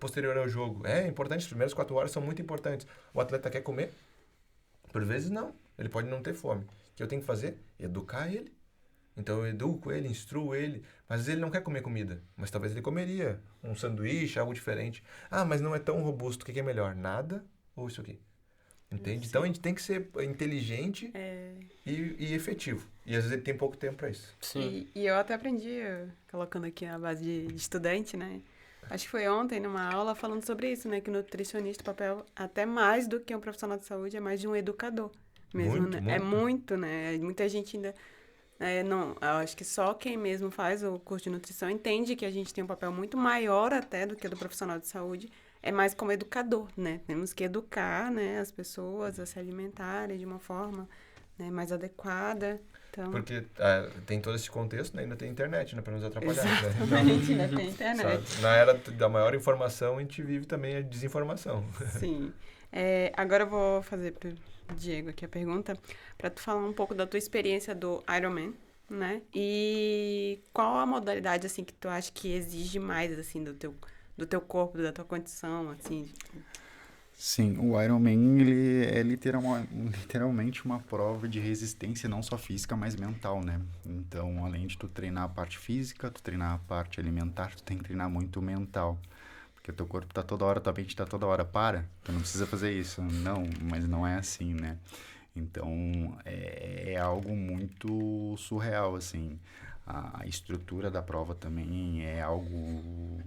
posterior ao jogo. É importante, as primeiras 4 horas são muito importantes. O atleta quer comer? Por vezes não. Ele pode não ter fome. O que eu tenho que fazer? Educar ele. Então eu educo ele, instruo ele, mas ele não quer comer comida. Mas talvez ele comeria um sanduíche, algo diferente. Mas não é tão robusto. O que é melhor? Nada ou isso aqui? Entende? Sim. Então a gente tem que ser inteligente e efetivo. E às vezes ele tem pouco tempo para isso. Sim. E eu até aprendi, colocando aqui na base de estudante, né? Acho que foi ontem, numa aula, falando sobre isso, né? Que o nutricionista, o papel, até mais do que um profissional de saúde, é mais de um educador mesmo, muito, né? muito. É muito, né? Muita gente ainda... não, eu acho que só quem mesmo faz o curso de nutrição entende que a gente tem um papel muito maior até do que o do profissional de saúde, é mais como educador, né? Temos que educar, né, as pessoas a se alimentarem de uma forma, né, mais adequada. Então... Porque tem todo esse contexto, né? Ainda tem internet, né? Para nos atrapalhar. Exatamente, né? Tem internet. Sabe? Na era da maior informação, a gente vive também a desinformação. Sim. Agora eu vou fazer pro Diego aqui a pergunta, para tu falar um pouco da tua experiência do Ironman, né? E qual a modalidade, assim, que tu acha que exige mais, assim, do teu corpo, da tua condição, assim? Sim, o Ironman, ele é literalmente uma prova de resistência, não só física, mas mental, né? Então, além de tu treinar a parte física, tu treinar a parte alimentar, tu tem que treinar muito o mental. Porque o teu corpo tá toda hora, tua mente tá toda hora, tu não precisa fazer isso. Não, mas não é assim, né? Então, é algo muito surreal, assim. A estrutura da prova também é algo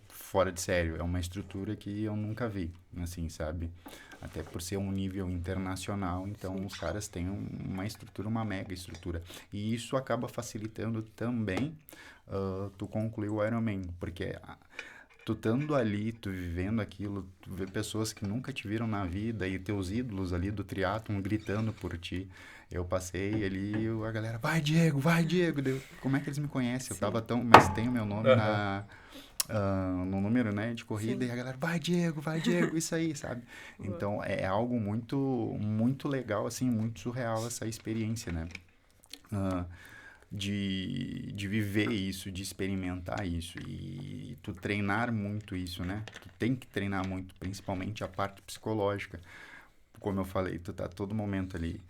fora de sério. É uma estrutura que eu nunca vi, assim, sabe? Até por ser um nível internacional, então os caras têm uma estrutura, uma mega estrutura. E isso acaba facilitando também tu concluir o Ironman, porque... tu estando ali, tu vivendo aquilo, tu vê pessoas que nunca te viram na vida e teus ídolos ali do triatlon gritando por ti. Eu passei ali, a galera, vai Diego! Como é que eles me conhecem? Eu tava mas tem o meu nome no número, né, de corrida, Sim. e a galera, vai Diego, isso aí, sabe? Então, é algo muito, muito legal, assim, muito surreal essa experiência, né? Ah, de viver isso, de experimentar isso e tu treinar muito isso, né? Tu tem que treinar muito, principalmente a parte psicológica. Como eu falei, tu tá a todo momento ali,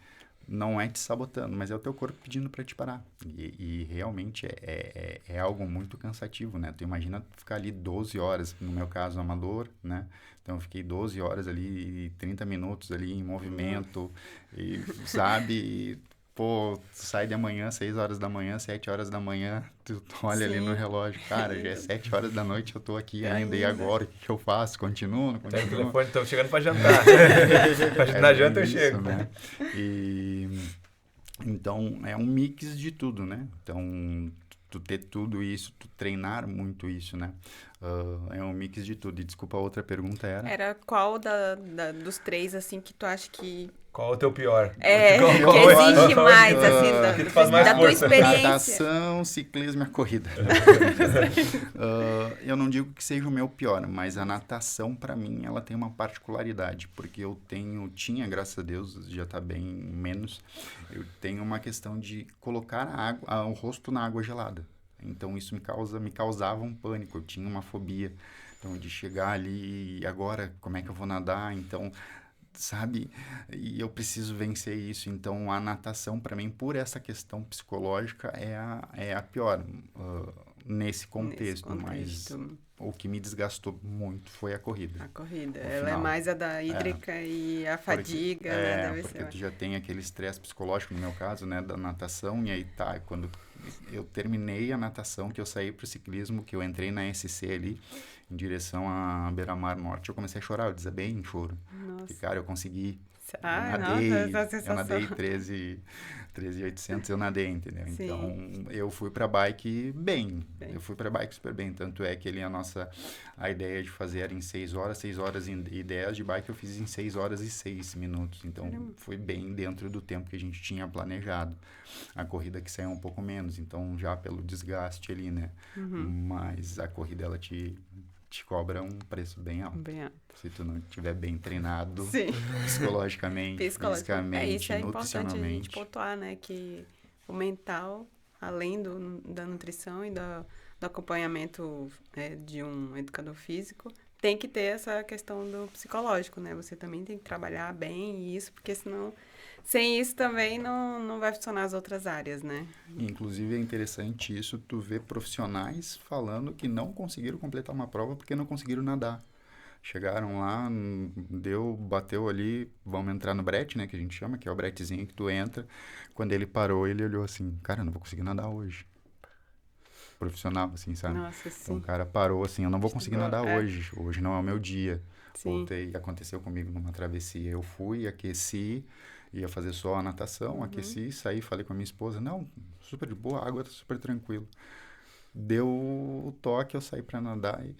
não é te sabotando, mas é o teu corpo pedindo para te parar. E realmente é algo muito cansativo, né? Tu imagina ficar ali 12 horas, no meu caso, amador, né? Então, eu fiquei 12 horas ali, 30 minutos ali em movimento, e, sabe? E, pô, tu sai de manhã, 6 horas da manhã, 7 horas da manhã, tu olha ali no Sim. relógio, cara, já é 7 horas da noite, eu tô aqui ainda, e Ainda. agora, o que que eu faço? Continuo, não Pega o continuo? telefone, estamos chegando para jantar. Na janta eu isso, chego. né? E então é um mix de tudo, né? Então tu ter tudo isso, tu treinar muito isso, né? É um mix de tudo. E desculpa, a outra pergunta era? Era qual dos três, assim, que tu acha que... Qual é o teu pior? que Qual exige mais, assim, o que tu faz mais da tua força? experiência. Natação, ciclismo e a corrida. Eu não digo que seja o meu pior, mas a natação, para mim, ela tem uma particularidade, porque tinha, graças a Deus, já tá bem menos, eu tenho uma questão de colocar o rosto na água gelada. Então, isso me causava um pânico, eu tinha uma fobia. Então, de chegar ali e agora, como é que eu vou nadar? Então, sabe? E eu preciso vencer isso. Então, a natação, para mim, por essa questão psicológica, é a pior nesse contexto. Mas o que me desgastou muito foi a corrida. A corrida. No Ela final. é mais a da hídrica e a fadiga, né? Deve Porque ser. tu já tem aquele estresse psicológico, no meu caso, né? Da natação. E aí tá, quando eu terminei a natação, que eu saí pro ciclismo, que eu entrei na SC ali, em direção à Beira-Mar Norte, eu comecei a chorar, eu desabei em choro. Nossa. Porque, cara, eu consegui. Nossa, essa Eu sensação. nadei 13.800, eu nadei, entendeu? Sim. Então, eu fui pra bike bem. Eu fui pra bike super bem. Tanto é que ali a ideia de fazer era em 6 horas e 10 de bike eu fiz em 6 horas e 6 minutos. Então, foi bem dentro do tempo que a gente tinha planejado. A corrida que saiu um pouco menos, então já pelo desgaste ali, né? Mas a corrida, ela te cobra um preço bem alto. Bem alto. Se tu não estiver bem treinado, Sim. psicologicamente, fisicamente, Isso é importante a gente nutricionalmente. pontuar, né? Que o mental, além da nutrição e do acompanhamento de um educador físico, tem que ter essa questão do psicológico, né? Você também tem que trabalhar bem isso, porque senão, sem isso também não vai funcionar as outras áreas, né? Inclusive, é interessante isso, tu ver profissionais falando que não conseguiram completar uma prova porque não conseguiram nadar. Chegaram lá, bateu ali, vamos entrar no brete, né, que a gente chama, que é o bretezinho que tu entra. Quando ele parou, ele olhou assim, cara, eu não vou conseguir nadar hoje. Profissional, assim, sabe? Nossa, sim. Então o cara parou assim, eu não vou conseguir nadar É. hoje não é o meu dia. Sim. Voltei, aconteceu comigo numa travessia, eu fui, aqueci, ia fazer só a natação, aqueci, saí, falei com a minha esposa, não, super de boa, a água tá super tranquilo. Deu o toque, eu saí pra nadar e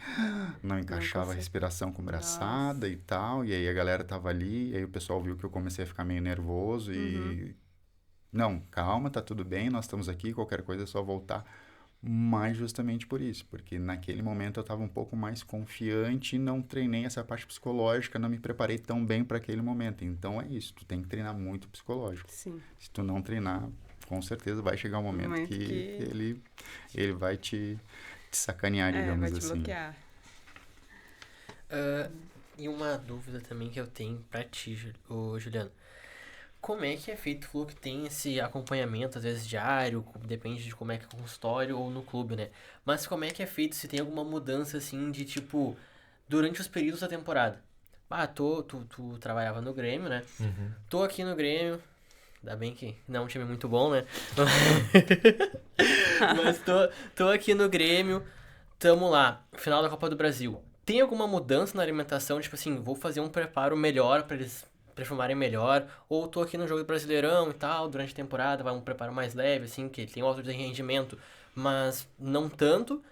não encaixava a consegui. respiração com braçada e tal, e aí a galera tava ali, e aí o pessoal viu que eu comecei a ficar meio nervoso e... Não, calma, tá tudo bem, nós estamos aqui, qualquer coisa é só voltar. Mas justamente por isso, porque naquele momento eu estava um pouco mais confiante e não treinei essa parte psicológica, não me preparei tão bem para aquele momento. Então é isso, tu tem que treinar muito psicológico. Sim. Se tu não treinar, com certeza vai chegar um momento que ele vai te sacanear, digamos vai te assim. bloquear. E uma dúvida também que eu tenho pra ti, Juliano. Como é que é feito? Tu falou que tem esse acompanhamento, às vezes diário, depende de como é que é o consultório ou no clube, né? Mas como é que é feito? Se tem alguma mudança, assim, de tipo, durante os períodos da temporada? Tu trabalhava no Grêmio, né? Tô aqui no Grêmio, ainda bem que não é um time muito bom, né? Mas tô aqui no Grêmio, tamo lá, final da Copa do Brasil. Tem alguma mudança na alimentação? Tipo assim, vou fazer um preparo melhor pra eles performarem melhor, ou tô aqui no jogo do Brasileirão e tal, durante a temporada, vai um preparo mais leve, assim, que tem alto de rendimento, mas não tanto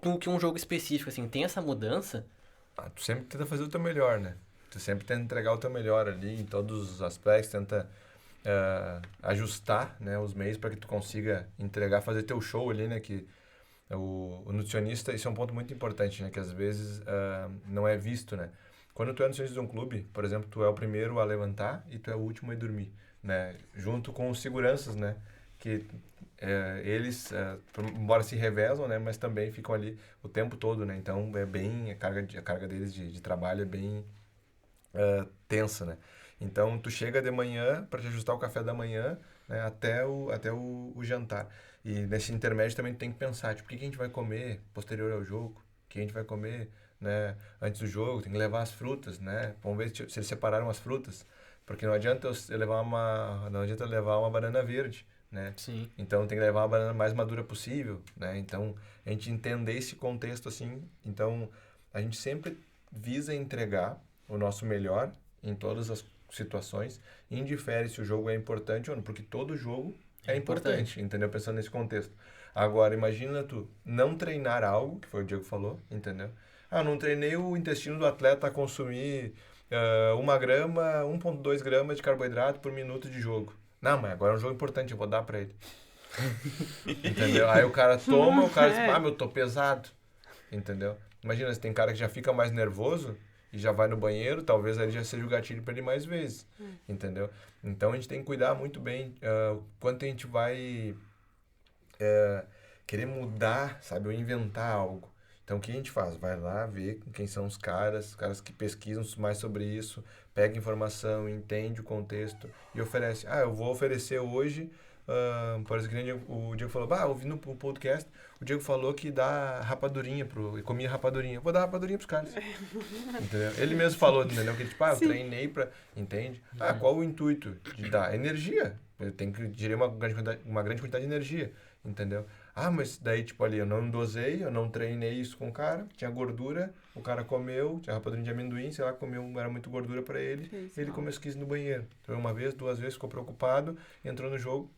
do que um jogo específico, assim, tem essa mudança? Tu sempre tenta fazer o teu melhor, né? Tu sempre tenta entregar o teu melhor ali em todos os aspectos, tenta ajustar, né, os meios para que tu consiga entregar, fazer teu show ali, né, que O nutricionista, isso é um ponto muito importante, né? Que às vezes não é visto, né? Quando tu é nutricionista de um clube, por exemplo, tu é o primeiro a levantar e tu é o último a ir dormir, né? Junto com os seguranças, né? Que eles, embora se revezam, né? Mas também ficam ali o tempo todo, né? Então, a carga deles de trabalho é bem tensa, né? Então, tu chega de manhã para te ajustar o café da manhã, né? Até o jantar. E nesse intermédio também tem que pensar, tipo, o que a gente vai comer posterior ao jogo? O que a gente vai comer, né, antes do jogo? Tem que levar as frutas, né? Vamos ver se eles separaram as frutas. Porque não adianta eu levar uma banana verde, né? Sim. Então tem que levar a banana mais madura possível, né? Então a gente entender esse contexto assim, então a gente sempre visa entregar o nosso melhor em todas as situações, indifere se o jogo é importante ou não, porque todo jogo é importante, entendeu? Pensando nesse contexto. Agora, imagina tu não treinar algo, que foi o Diego falou, entendeu? Ah, não treinei o intestino do atleta a consumir 1,2 gramas de carboidrato por minuto de jogo. Não, mas agora é um jogo importante, eu vou dar pra ele. Entendeu? Aí o cara toma, o cara diz, ah, meu, tô pesado. Entendeu? Imagina, se tem cara que já fica mais nervoso e já vai no banheiro, talvez ali já seja o gatilho para ele mais vezes. Entendeu? Então a gente tem que cuidar muito bem quanto a gente vai querer mudar, sabe? Ou inventar algo. Então o que a gente faz? Vai lá ver quem são os caras que pesquisam mais sobre isso, pega informação, entende o contexto e oferece. Ah, eu vou oferecer hoje. Por exemplo, o Diego falou, ouvindo o podcast, o Diego falou que dá rapadurinha comia rapadurinha. Eu vou dar rapadurinha pros caras. Entendeu? Ele mesmo falou, entendeu? Que tipo, eu treinei pra. Entende? Qual o intuito de dar? Energia. Eu tenho que gerir uma grande quantidade de energia. Entendeu? Mas daí, tipo, ali eu não dosei, eu não treinei isso com o cara, tinha gordura, o cara comeu, tinha rapadurinha de amendoim, sei lá, comeu, era muito gordura pra ele, ele começou a no banheiro. Então, uma vez, 2 vezes, ficou preocupado, entrou no jogo.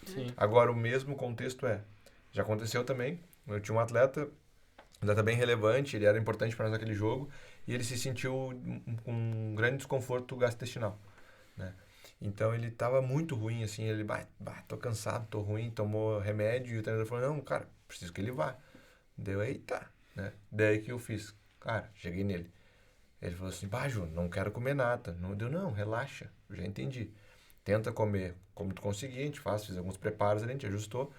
Sim. Agora, o mesmo contexto já aconteceu também, eu tinha um atleta bem relevante, ele era importante para nós naquele jogo, e ele se sentiu com um grande desconforto gastrointestinal, né? Então ele tava muito ruim, assim, ele, tô cansado, tô ruim, tomou remédio, e o treinador falou, não, cara, preciso que ele vá. Deu, eita, né? Daí que eu fiz, cara, cheguei nele. Ele falou assim, Ju, não quero comer nada. Não deu, não, relaxa, eu já entendi. Tenta comer como tu conseguir, a gente fiz alguns preparos, a gente ajustou.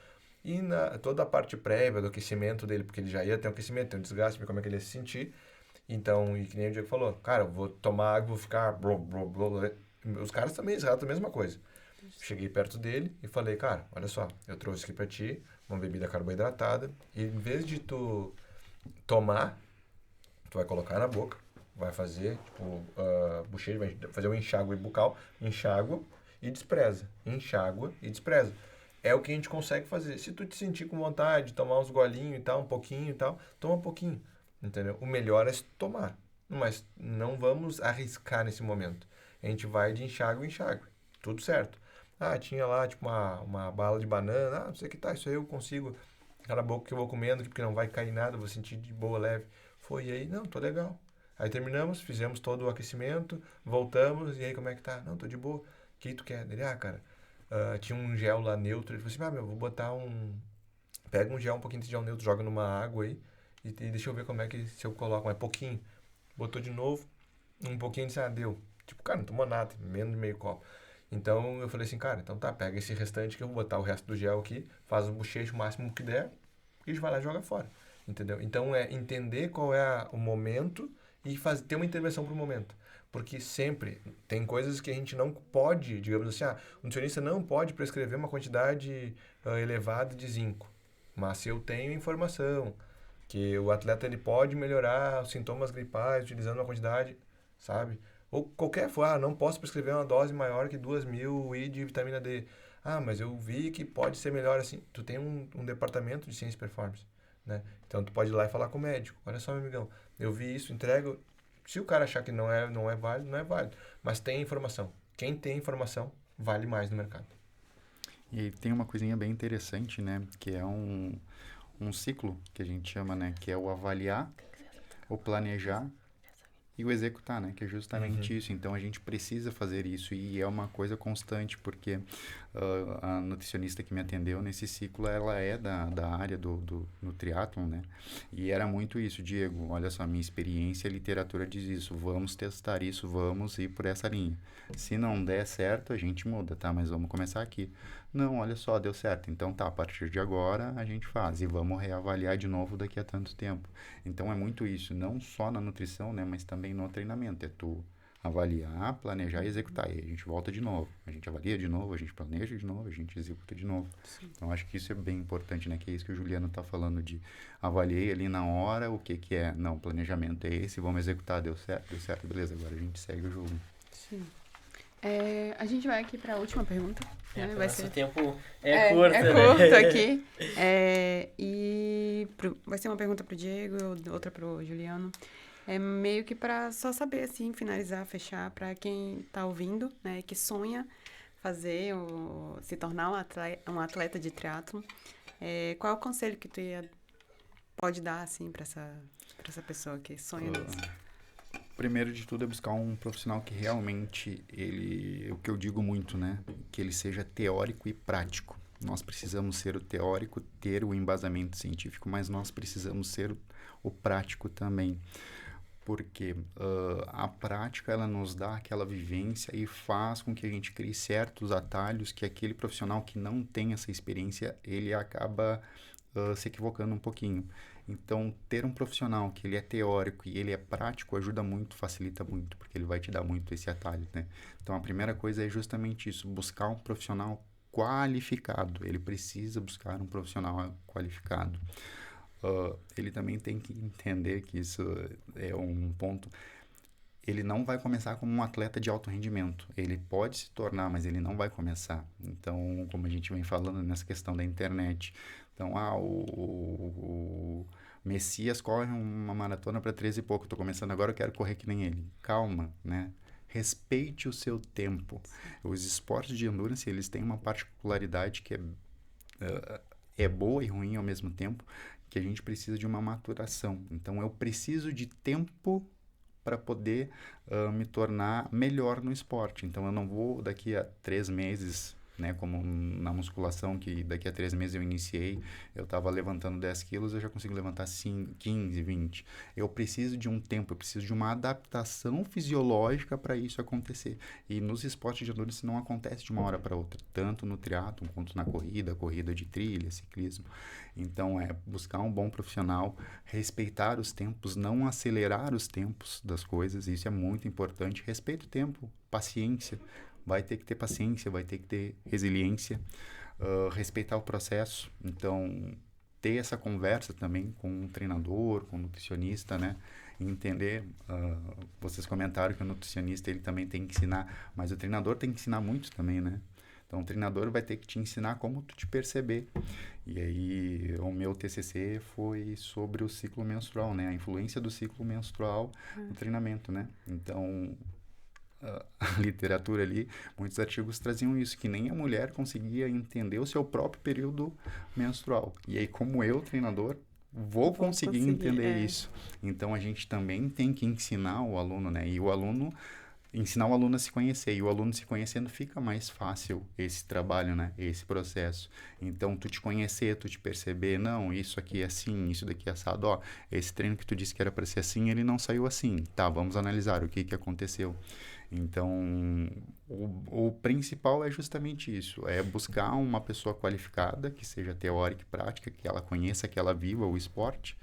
E toda a parte prévia do aquecimento dele, porque ele já ia ter um aquecimento, tem um desgaste, ver como é que ele ia se sentir. Então, e que nem o Diego falou, cara, eu vou tomar água, vou ficar... Os caras também relatam a mesma coisa. Cheguei perto dele e falei, cara, olha só, eu trouxe aqui pra ti uma bebida carboidratada e em vez de tu tomar, tu vai colocar na boca, vai fazer, tipo, bochecha, vai fazer um enxágue bucal, enxágua e despreza. Enxágua e despreza. É o que a gente consegue fazer. Se tu te sentir com vontade de tomar uns golinhos e tal, um pouquinho e tal, toma um pouquinho, entendeu? O melhor é tomar, mas não vamos arriscar nesse momento. A gente vai de enxágue em enxágue. Tudo certo. Tinha lá, tipo, uma bala de banana. Não sei o que tá, isso aí eu consigo. Cala a boca que eu vou comendo, porque não vai cair nada, vou sentir de boa, leve. Foi, e aí, não, tô legal. Aí terminamos, fizemos todo o aquecimento, voltamos, e aí como é que tá? Não, tô de boa. O que tu quer? Ele, cara, tinha um gel lá neutro. Ele falou assim, vou botar pega um pouquinho de gel neutro, joga numa água aí, e deixa eu ver como é que, se eu coloco, mas pouquinho. Botou de novo, um pouquinho, disse, deu. Tipo, cara, não tomou nada, menos de meio copo. Então eu falei assim, cara, então tá, pega esse restante que eu vou botar o resto do gel aqui, faz o bochecho o máximo que der, e a gente vai lá e joga fora. Entendeu? Então é entender qual é o momento e ter uma intervenção pro momento. Porque sempre tem coisas que a gente não pode, digamos assim, o nutricionista não pode prescrever uma quantidade elevada de zinco. Mas se eu tenho informação que o atleta ele pode melhorar os sintomas gripais utilizando uma quantidade, sabe? Ou qualquer não posso prescrever uma dose maior que 2.000 I de vitamina D. Mas eu vi que pode ser melhor assim. Tu tem um departamento de ciência e performance, né? Então tu pode ir lá e falar com o médico. Olha só, meu amigão, eu vi isso, entrego. Se o cara achar que não é válido, não é válido. Mas tem informação. Quem tem informação vale mais no mercado. E aí tem uma coisinha bem interessante, né? Que é um ciclo que a gente chama, né? Que é o avaliar, o planejar e o executar, né? Que é justamente isso. Então, a gente precisa fazer isso e é uma coisa constante, porque a nutricionista que me atendeu nesse ciclo, ela é da área no triatlon, né? E era muito isso, Diego, olha só, minha experiência, a literatura diz isso, vamos testar isso, vamos ir por essa linha. Se não der certo, a gente muda, tá? Mas vamos começar aqui. Não, olha só, deu certo. Então tá, a partir de agora a gente faz e vamos reavaliar de novo daqui a tanto tempo. Então é muito isso, não só na nutrição, né, mas também no treinamento. É tu avaliar, planejar e executar. E a gente volta de novo. A gente avalia de novo, a gente planeja de novo, a gente executa de novo. Sim. Então acho que isso é bem importante, né? Que é isso que o Juliano tá falando de avaliei ali na hora o que é. Não, planejamento é esse, vamos executar, deu certo, beleza, agora a gente segue o jogo. Sim. A gente vai aqui para a última pergunta. Né? Vai ser... O tempo curto, né? Curto aqui. Vai ser uma pergunta para o Diego, outra para o Juliano. É meio que para só saber, assim, finalizar, fechar, para quem está ouvindo, né, que sonha fazer se tornar um atleta de triatlon. Qual é o conselho que tu pode dar, assim, para essa pessoa que sonha nisso? Primeiro de tudo é buscar um profissional que realmente, o que eu digo muito, né? Que ele seja teórico e prático. Nós precisamos ser o teórico, ter o embasamento científico, mas nós precisamos ser o prático também. Porque a prática, ela nos dá aquela vivência e faz com que a gente crie certos atalhos que aquele profissional que não tem essa experiência, ele acaba se equivocando um pouquinho. Então, ter um profissional que ele é teórico e ele é prático ajuda muito, facilita muito, porque ele vai te dar muito esse atalho, né? Então, a primeira coisa é justamente isso, buscar um profissional qualificado. Ele precisa buscar um profissional qualificado. Ele também tem que entender que isso é um ponto... Ele não vai começar como um atleta de alto rendimento. Ele pode se tornar, mas ele não vai começar. Então, como a gente vem falando nessa questão da internet... Então, o Messias corre uma maratona para 13 e pouco. Estou começando agora, eu quero correr que nem ele. Calma, né? Respeite o seu tempo. Os esportes de endurance, eles têm uma particularidade que é boa e ruim ao mesmo tempo, que a gente precisa de uma maturação. Então, eu preciso de tempo para poder me tornar melhor no esporte. Então, eu não vou daqui a 3 meses... Né, como na musculação, que daqui a 3 meses eu iniciei, eu estava levantando 10 quilos, eu já consigo levantar 15, 20. Eu preciso de um tempo, eu preciso de uma adaptação fisiológica para isso acontecer. E nos esportes de endurance não acontece de uma hora para outra, tanto no triatlon quanto na corrida de trilha, ciclismo. Então, é buscar um bom profissional, respeitar os tempos, não acelerar os tempos das coisas, isso é muito importante. Respeita o tempo, paciência. Vai ter que ter paciência, vai ter que ter resiliência, respeitar o processo. Então, ter essa conversa também com um treinador, com um nutricionista, né? Entender, vocês comentaram que o nutricionista ele também tem que ensinar, mas o treinador tem que ensinar muito também, né? Então, o treinador vai ter que te ensinar como tu te perceber. E aí, o meu TCC foi sobre o ciclo menstrual, né? A influência do ciclo menstrual no treinamento, né? Então... a literatura ali, muitos artigos traziam isso, que nem a mulher conseguia entender o seu próprio período menstrual. E aí, como eu, treinador, vou conseguir entender isso. Então, a gente também tem que ensinar o aluno, né? E ensinar o aluno a se conhecer. E o aluno se conhecendo, fica mais fácil esse trabalho, né? Esse processo. Então, tu te conhecer, tu te perceber, não, isso aqui é assim, isso daqui é assado. Ó, esse treino que tu disse que era para ser assim, ele não saiu assim. Tá, vamos analisar o que aconteceu. Então, o principal é justamente isso, é buscar uma pessoa qualificada, que seja teórica e prática, que ela conheça, que ela viva o esporte,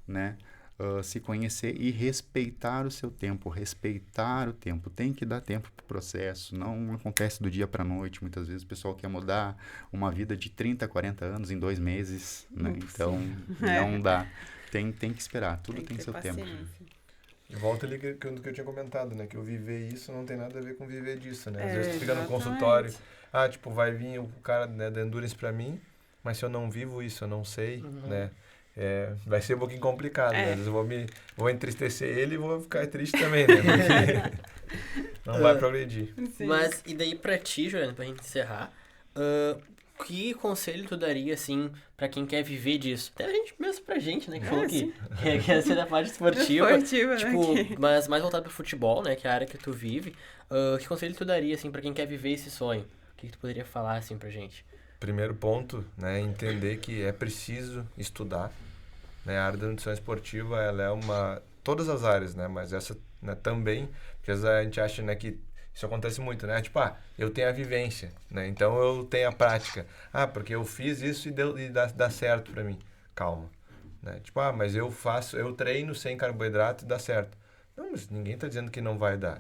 né? Se conhecer e respeitar o seu tempo, respeitar o tempo, tem que dar tempo para o processo, não acontece do dia para a noite, muitas vezes o pessoal quer mudar uma vida de 30, 40 anos em 2 meses, né? Então, não dá, tem que esperar, tudo tem seu tempo. E volta ali que eu tinha comentado, né? Que eu viver isso não tem nada a ver com viver disso, né? Às vezes tu fica no consultório, vai vir o cara, né, da Endurance pra mim, mas se eu não vivo isso, eu não sei, né? Vai ser um pouquinho complicado, né? Às vezes eu vou entristecer ele e vou ficar triste também, né? Porque não vai progredir. Sim. Mas, e daí pra ti, Juliana, pra gente encerrar, que conselho tu daria, assim, pra quem quer viver disso? Até a gente, mesmo pra gente, né, que falou que quer ser da parte esportiva. Esportiva, Tipo, né? mas mais voltado pro futebol, né, que é a área que tu vive. Que conselho tu daria, assim, pra quem quer viver esse sonho? O que tu poderia falar, assim, pra gente? Primeiro ponto, né, entender que é preciso estudar, né, a área da nutrição esportiva, ela é todas as áreas, né, mas essa, né, também, porque às vezes a gente acha, né, que isso acontece muito, né, tipo, eu tenho a vivência, né, então eu tenho a prática, porque eu fiz isso e dá certo pra mim, calma, né, tipo, mas eu treino sem carboidrato e dá certo. Não, mas ninguém tá dizendo que não vai dar.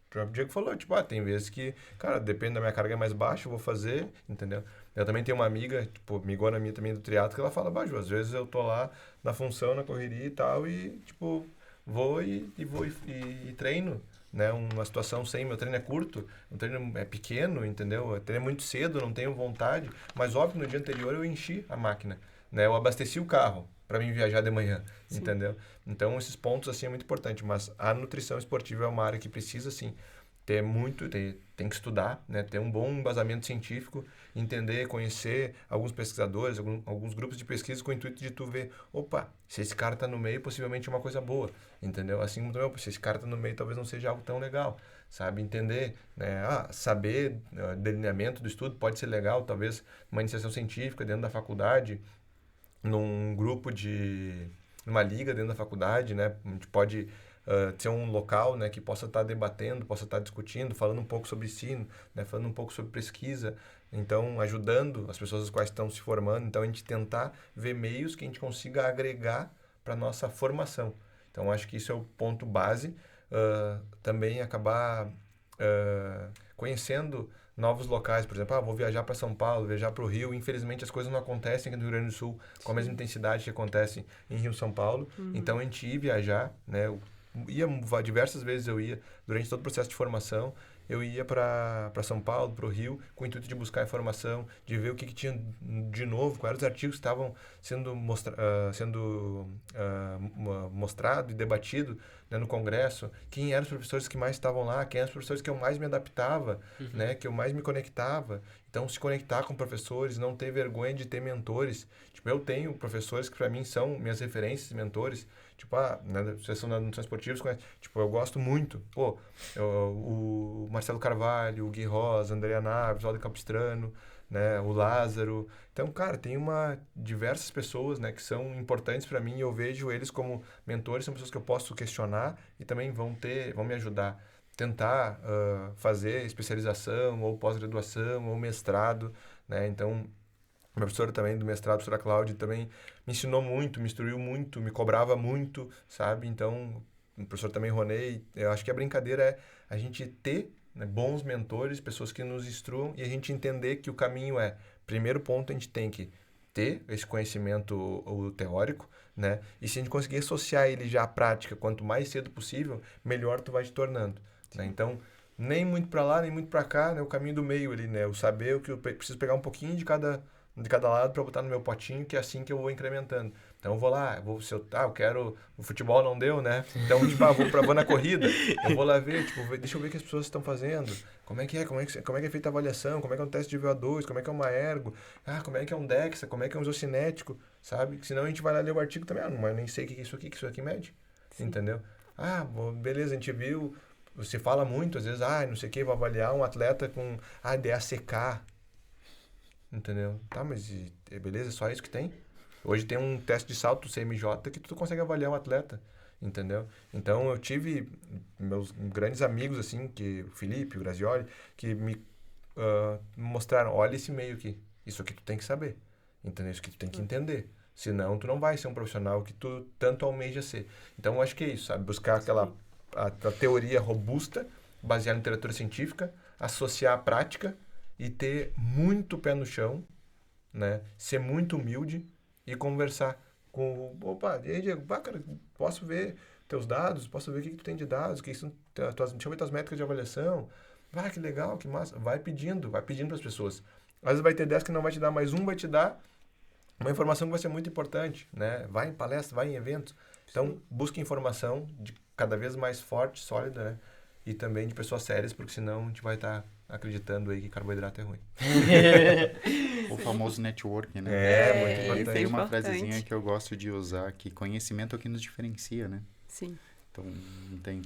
O próprio Diego falou, tipo, tem vezes que, cara, depende da minha carga mais baixa, eu vou fazer, entendeu? Eu também tenho uma amiga, tipo, amigona minha também do triatlo, que ela fala, Baju, às vezes eu tô lá na função, na correria e tal, e, tipo, vou e treino, né? Uma situação sem, meu treino é curto, o treino é pequeno, entendeu? Eu treino muito cedo, não tenho vontade, mas óbvio, no dia anterior eu enchi a máquina, né? Eu abasteci o carro para mim viajar de manhã, Sim. entendeu? Então, esses pontos, assim, é muito importante, mas a nutrição esportiva é uma área que precisa, assim, tem que estudar, né? Ter um bom embasamento científico, entender, conhecer alguns pesquisadores, alguns grupos de pesquisa com o intuito de tu ver, opa, se esse cara tá no meio, possivelmente é uma coisa boa, entendeu? Assim como também, se esse cara tá no meio, talvez não seja algo tão legal, sabe? Entender, né? Saber delineamento do estudo pode ser legal, talvez uma iniciação científica dentro da faculdade, num grupo numa liga dentro da faculdade, né? A gente pode ser um local, né, que possa estar debatendo, possa estar discutindo, falando um pouco sobre ensino, né, falando um pouco sobre pesquisa, então ajudando as pessoas as quais estão se formando, então a gente tentar ver meios que a gente consiga agregar para nossa formação. Então acho que isso é o ponto base, também acabar conhecendo novos locais, por exemplo, vou viajar para São Paulo, viajar para o Rio, infelizmente as coisas não acontecem aqui no Rio Grande do Sul com a mesma intensidade que acontece em Rio e São Paulo, então a gente ia viajar, né, diversas vezes eu ia, durante todo o processo de formação, eu ia para São Paulo, para o Rio, com o intuito de buscar informação, de ver o que tinha de novo, quais eram os artigos que estavam sendo mostrado e debatido, né, no congresso, quem eram os professores que mais estavam lá, quem eram os professores que eu mais me adaptava, né, que eu mais me conectava. Então, se conectar com professores, não ter vergonha de ter mentores. Tipo, eu tenho professores que para mim são minhas referências, mentores. Tipo, na Associação da Nutrição Esportiva, tipo, eu gosto muito. Pô, o Marcelo Carvalho, o Gui Rosa, Andrea Naves, o Aldo Capistrano, né, o Lázaro. Então, cara, tem diversas pessoas, né, que são importantes para mim e eu vejo eles como mentores, são pessoas que eu posso questionar e também vão me ajudar. Tentar fazer especialização ou pós-graduação ou mestrado, né? Então, a professora também do mestrado, a professora Cláudia, também me ensinou muito, me instruiu muito, me cobrava muito, sabe? Então, o professor também Ronei, eu acho que a brincadeira é a gente ter, né, bons mentores, pessoas que nos instruam e a gente entender que o caminho primeiro ponto, a gente tem que ter esse conhecimento o teórico, né? E se a gente conseguir associar ele já à prática, quanto mais cedo possível, melhor tu vai te tornando, né? Então, nem muito para lá, nem muito para cá, né? O caminho do meio ali, né? Eu saber o que eu preciso pegar um pouquinho de cada lado para botar no meu potinho, que é assim que eu vou incrementando. Então eu vou lá, eu quero, o futebol não deu, né? Então, tipo, vou na corrida, eu vou lá ver, tipo, deixa eu ver o que as pessoas estão fazendo, como é que é feita a avaliação, como é que é um teste de VO2, como é que é uma ergo, como é que é um DEXA, como é que é um isocinético, sabe? Senão a gente vai lá ler o artigo também, mas eu nem sei o que é isso aqui mede, entendeu? Beleza, a gente viu, você fala muito, às vezes, não sei o que, vou avaliar um atleta com DACK, entendeu? Tá, mas beleza, é só isso que tem? Hoje tem um teste de salto CMJ que tu consegue avaliar um atleta, entendeu? Então eu tive meus grandes amigos, assim, o Felipe, o Grazioli, que me mostraram, olha esse meio aqui, isso aqui tu tem que saber, entendeu? Isso que tu tem que entender. Senão tu não vai ser um profissional que tu tanto almeja ser. Então eu acho que é isso, sabe? Buscar a teoria robusta, baseada em literatura científica, associar a prática e ter muito pé no chão, né? Ser muito humilde e conversar com... e aí, Diego, cara, posso ver teus dados? Posso ver o que tu tem de dados? Deixa eu ver tuas métricas de avaliação. Que legal, que massa. Vai pedindo para as pessoas. Às vezes vai ter 10 que não vai te dar, mas um vai te dar uma informação que vai ser muito importante, né? Vai em palestra, vai em eventos. Então, busque informação de cada vez mais forte, sólida, né? E também de pessoas sérias, porque senão a gente vai estar acreditando aí que carboidrato é ruim. O famoso networking, né? Muito isso importante. Tem uma importante. frasezinha que eu gosto de usar, que conhecimento é o que nos diferencia, né? Sim. Então,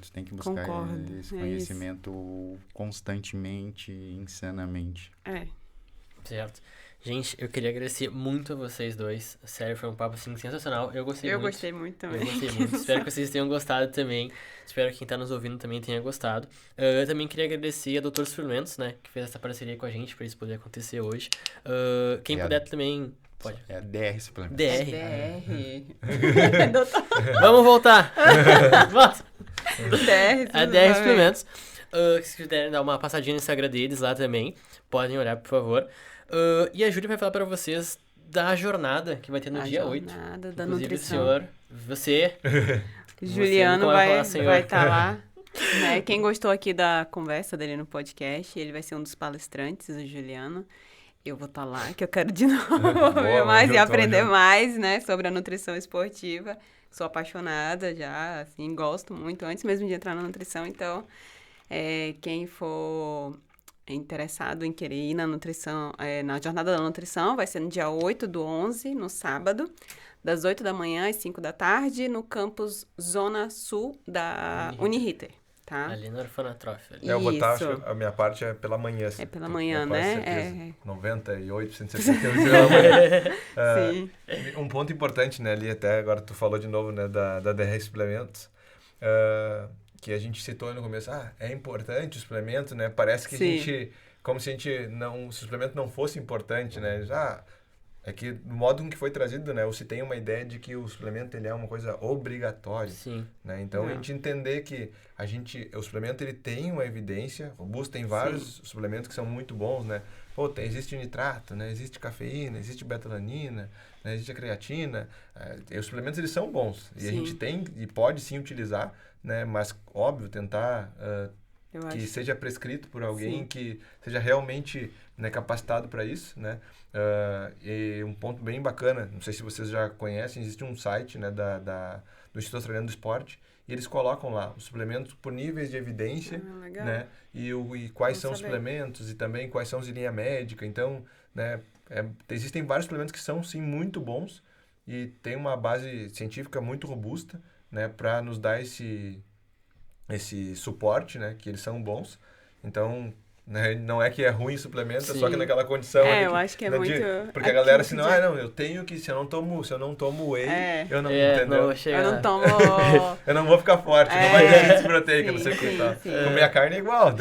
tu tem que buscar Concordo, esse é conhecimento constantemente, insanamente. Certo. Gente, eu queria agradecer muito a vocês dois. Sério, foi um papo assim sensacional. Eu gostei Eu muito. gostei muito Eu também. gostei muito. Espero que vocês tenham gostado também. Espero que quem tá nos ouvindo também tenha gostado. Eu também queria agradecer a Doutor Suplementos, né? Que fez essa parceria com a gente pra isso poder acontecer hoje. Quem É a- puder também... Pode. É a DR Suplementos. DR. DR. Doutor Vamos voltar. Volta. DR. A DR Suplementos. Se quiserem dar uma passadinha no Instagram deles lá também, podem olhar, por favor. E a Júlia vai falar pra vocês da jornada que vai ter no dia 8. Jornada da Inclusive, nutrição. o senhor, você... Juliano nunca vai falar, senhor. vai estar lá. Né? Quem gostou aqui da conversa dele no podcast, ele vai ser um dos palestrantes, o Juliano. Eu vou estar lá, que eu quero de novo ver mais e aprender mais, né, sobre a nutrição esportiva. Sou apaixonada já, assim, gosto muito, antes mesmo de entrar na nutrição. Então, quem for interessado em querer ir na nutrição, na jornada da nutrição, vai ser no dia 8/11, no sábado, das 8 da manhã às 5 da tarde, no campus Zona Sul da Uniriter, tá? Ali no Orfanatrof. Eu vou estar, Isso. acho que a minha parte é pela manhã. Assim, É pela tenho manhã, quase né? certeza. 98% de certeza que eu vou ser pela manhã. Sim. Um ponto importante, né, ali até agora tu falou de novo, né, da DR Suplementos, que a gente citou no começo, é importante o suplemento, né, parece que a Sim. gente, como se o suplemento não fosse importante, né, é que no modo em que foi trazido, né, se tem uma ideia de que o suplemento ele é uma coisa obrigatória, Sim. né, então a Não. gente entender que o suplemento ele tem uma evidência robusta, tem vários suplementos que são muito bons, né, existe nitrato, né, existe cafeína, existe betalanina, né, existe a creatina, os suplementos eles são bons e a Sim. gente tem e pode sim utilizar, né, mas óbvio tentar Eu que acho. seja prescrito por alguém Sim. que seja realmente, né, capacitado para isso, né? E um ponto bem bacana, não sei se vocês já conhecem, existe um site, né, do Instituto Australiano do Esporte, e eles colocam lá os suplementos por níveis de evidência, Legal. né? E quais Bom são os saber. suplementos e também quais são os de linha médica. Então, né, existem vários suplementos que são, sim, muito bons e tem uma base científica muito robusta, né, para nos dar esse suporte, né, que eles são bons. Então, né, não é que é ruim o suplemento, é só Sim. que naquela condição ali Eu que, acho que é né, muito... porque a galera aquilo assim, que não, eu tenho que, se eu não tomo whey, eu não, Não entendeu? vou chegar. Eu não tomo... Eu não vou ficar forte, não vai ter esse proteica, não sim, sei o que sim, tá. sim. Comer a carne é igual.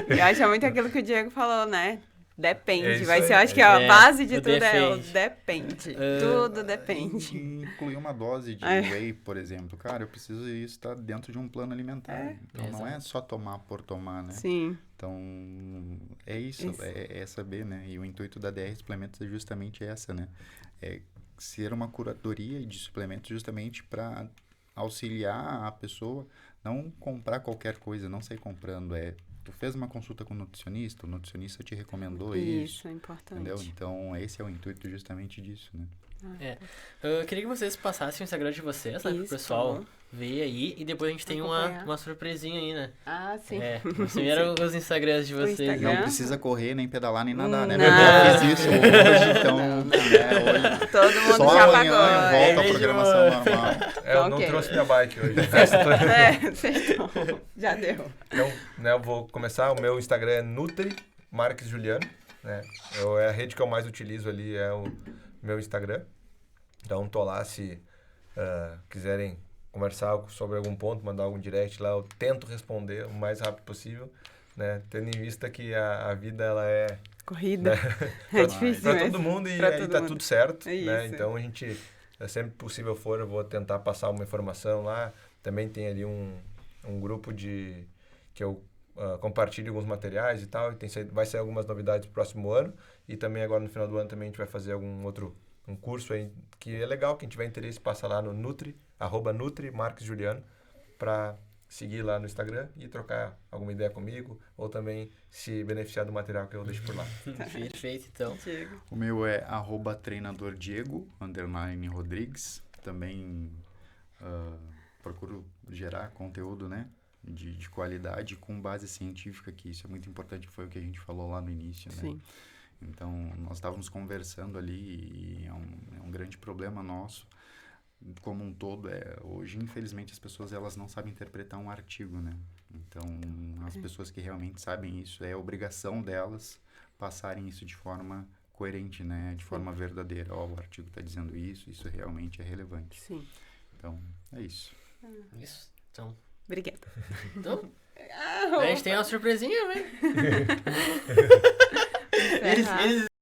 Eu acho muito aquilo que o Diego falou, né? Depende. É isso vai ser, aí, eu acho que a é. base de O tudo é o depende. depende. Tudo depende. Incluir uma dose de É. whey, por exemplo. Cara, eu preciso isso estar dentro de um plano alimentar. Então não é só tomar por tomar, né? Sim. Então, é isso, Isso. é saber, né? E o intuito da DR Suplementos é justamente essa, né? É ser uma curadoria de suplementos justamente para auxiliar a pessoa, não comprar qualquer coisa, não sair comprando. Tu fez uma consulta com o nutricionista te recomendou isso, Isso é importante. entendeu? Então, esse é o intuito justamente disso, né? Eu queria que vocês passassem o Instagram de vocês, né? Pro Isso, pessoal por favor. ver aí. E depois a gente tem Acompanhar. uma surpresinha aí, né? Ah, sim. Primeiro os Instagrams de O vocês. Instagram. Não precisa correr, nem pedalar, nem nadar, né? Não. Porque eu já fiz isso hoje, então... hoje Todo mundo só já amanhã pagou. volta a Beijo. programação normal. Eu não Ok. trouxe minha bike hoje. Vocês estão... Já deu. Então, né, eu vou começar. O meu Instagram é Nutri Marques Juliano, né? É a rede que eu mais utilizo ali, é o meu Instagram. Então, tô lá, se quiserem conversar sobre algum ponto, mandar algum direct lá, eu tento responder o mais rápido possível, né? Tendo em vista que a vida, ela é... Corrida. né, É difícil pra mesmo. todo mundo e Pra aí todo tá mundo. tudo certo, É né? isso. Então, a gente, sempre que possível for, eu vou tentar passar uma informação lá. Também tem ali um grupo que eu compartilho alguns materiais e tal, e vai sair algumas novidades no próximo ano, e também agora no final do ano também a gente vai fazer um curso aí que é legal, quem tiver interesse passa lá no @Nutri Marques Juliano, para seguir lá no Instagram e trocar alguma ideia comigo, ou também se beneficiar do material que eu deixo por lá. Perfeito, então. Diego. O meu é @treinadordiego_Rodrigues. Também procuro gerar conteúdo, né? de qualidade com base científica, que isso é muito importante, foi o que a gente falou lá no início, né? Sim. Então, nós estávamos conversando ali e é um grande problema nosso, como um todo. Hoje, infelizmente, as pessoas elas não sabem interpretar um artigo, né? Então, as pessoas que realmente sabem isso, é obrigação delas passarem isso de forma coerente, né? De forma verdadeira. Ó, o artigo está dizendo isso realmente é relevante. Sim. Então, é isso. Isso. Então, Obrigada. então a gente tem uma surpresinha, velho. Eles, Eles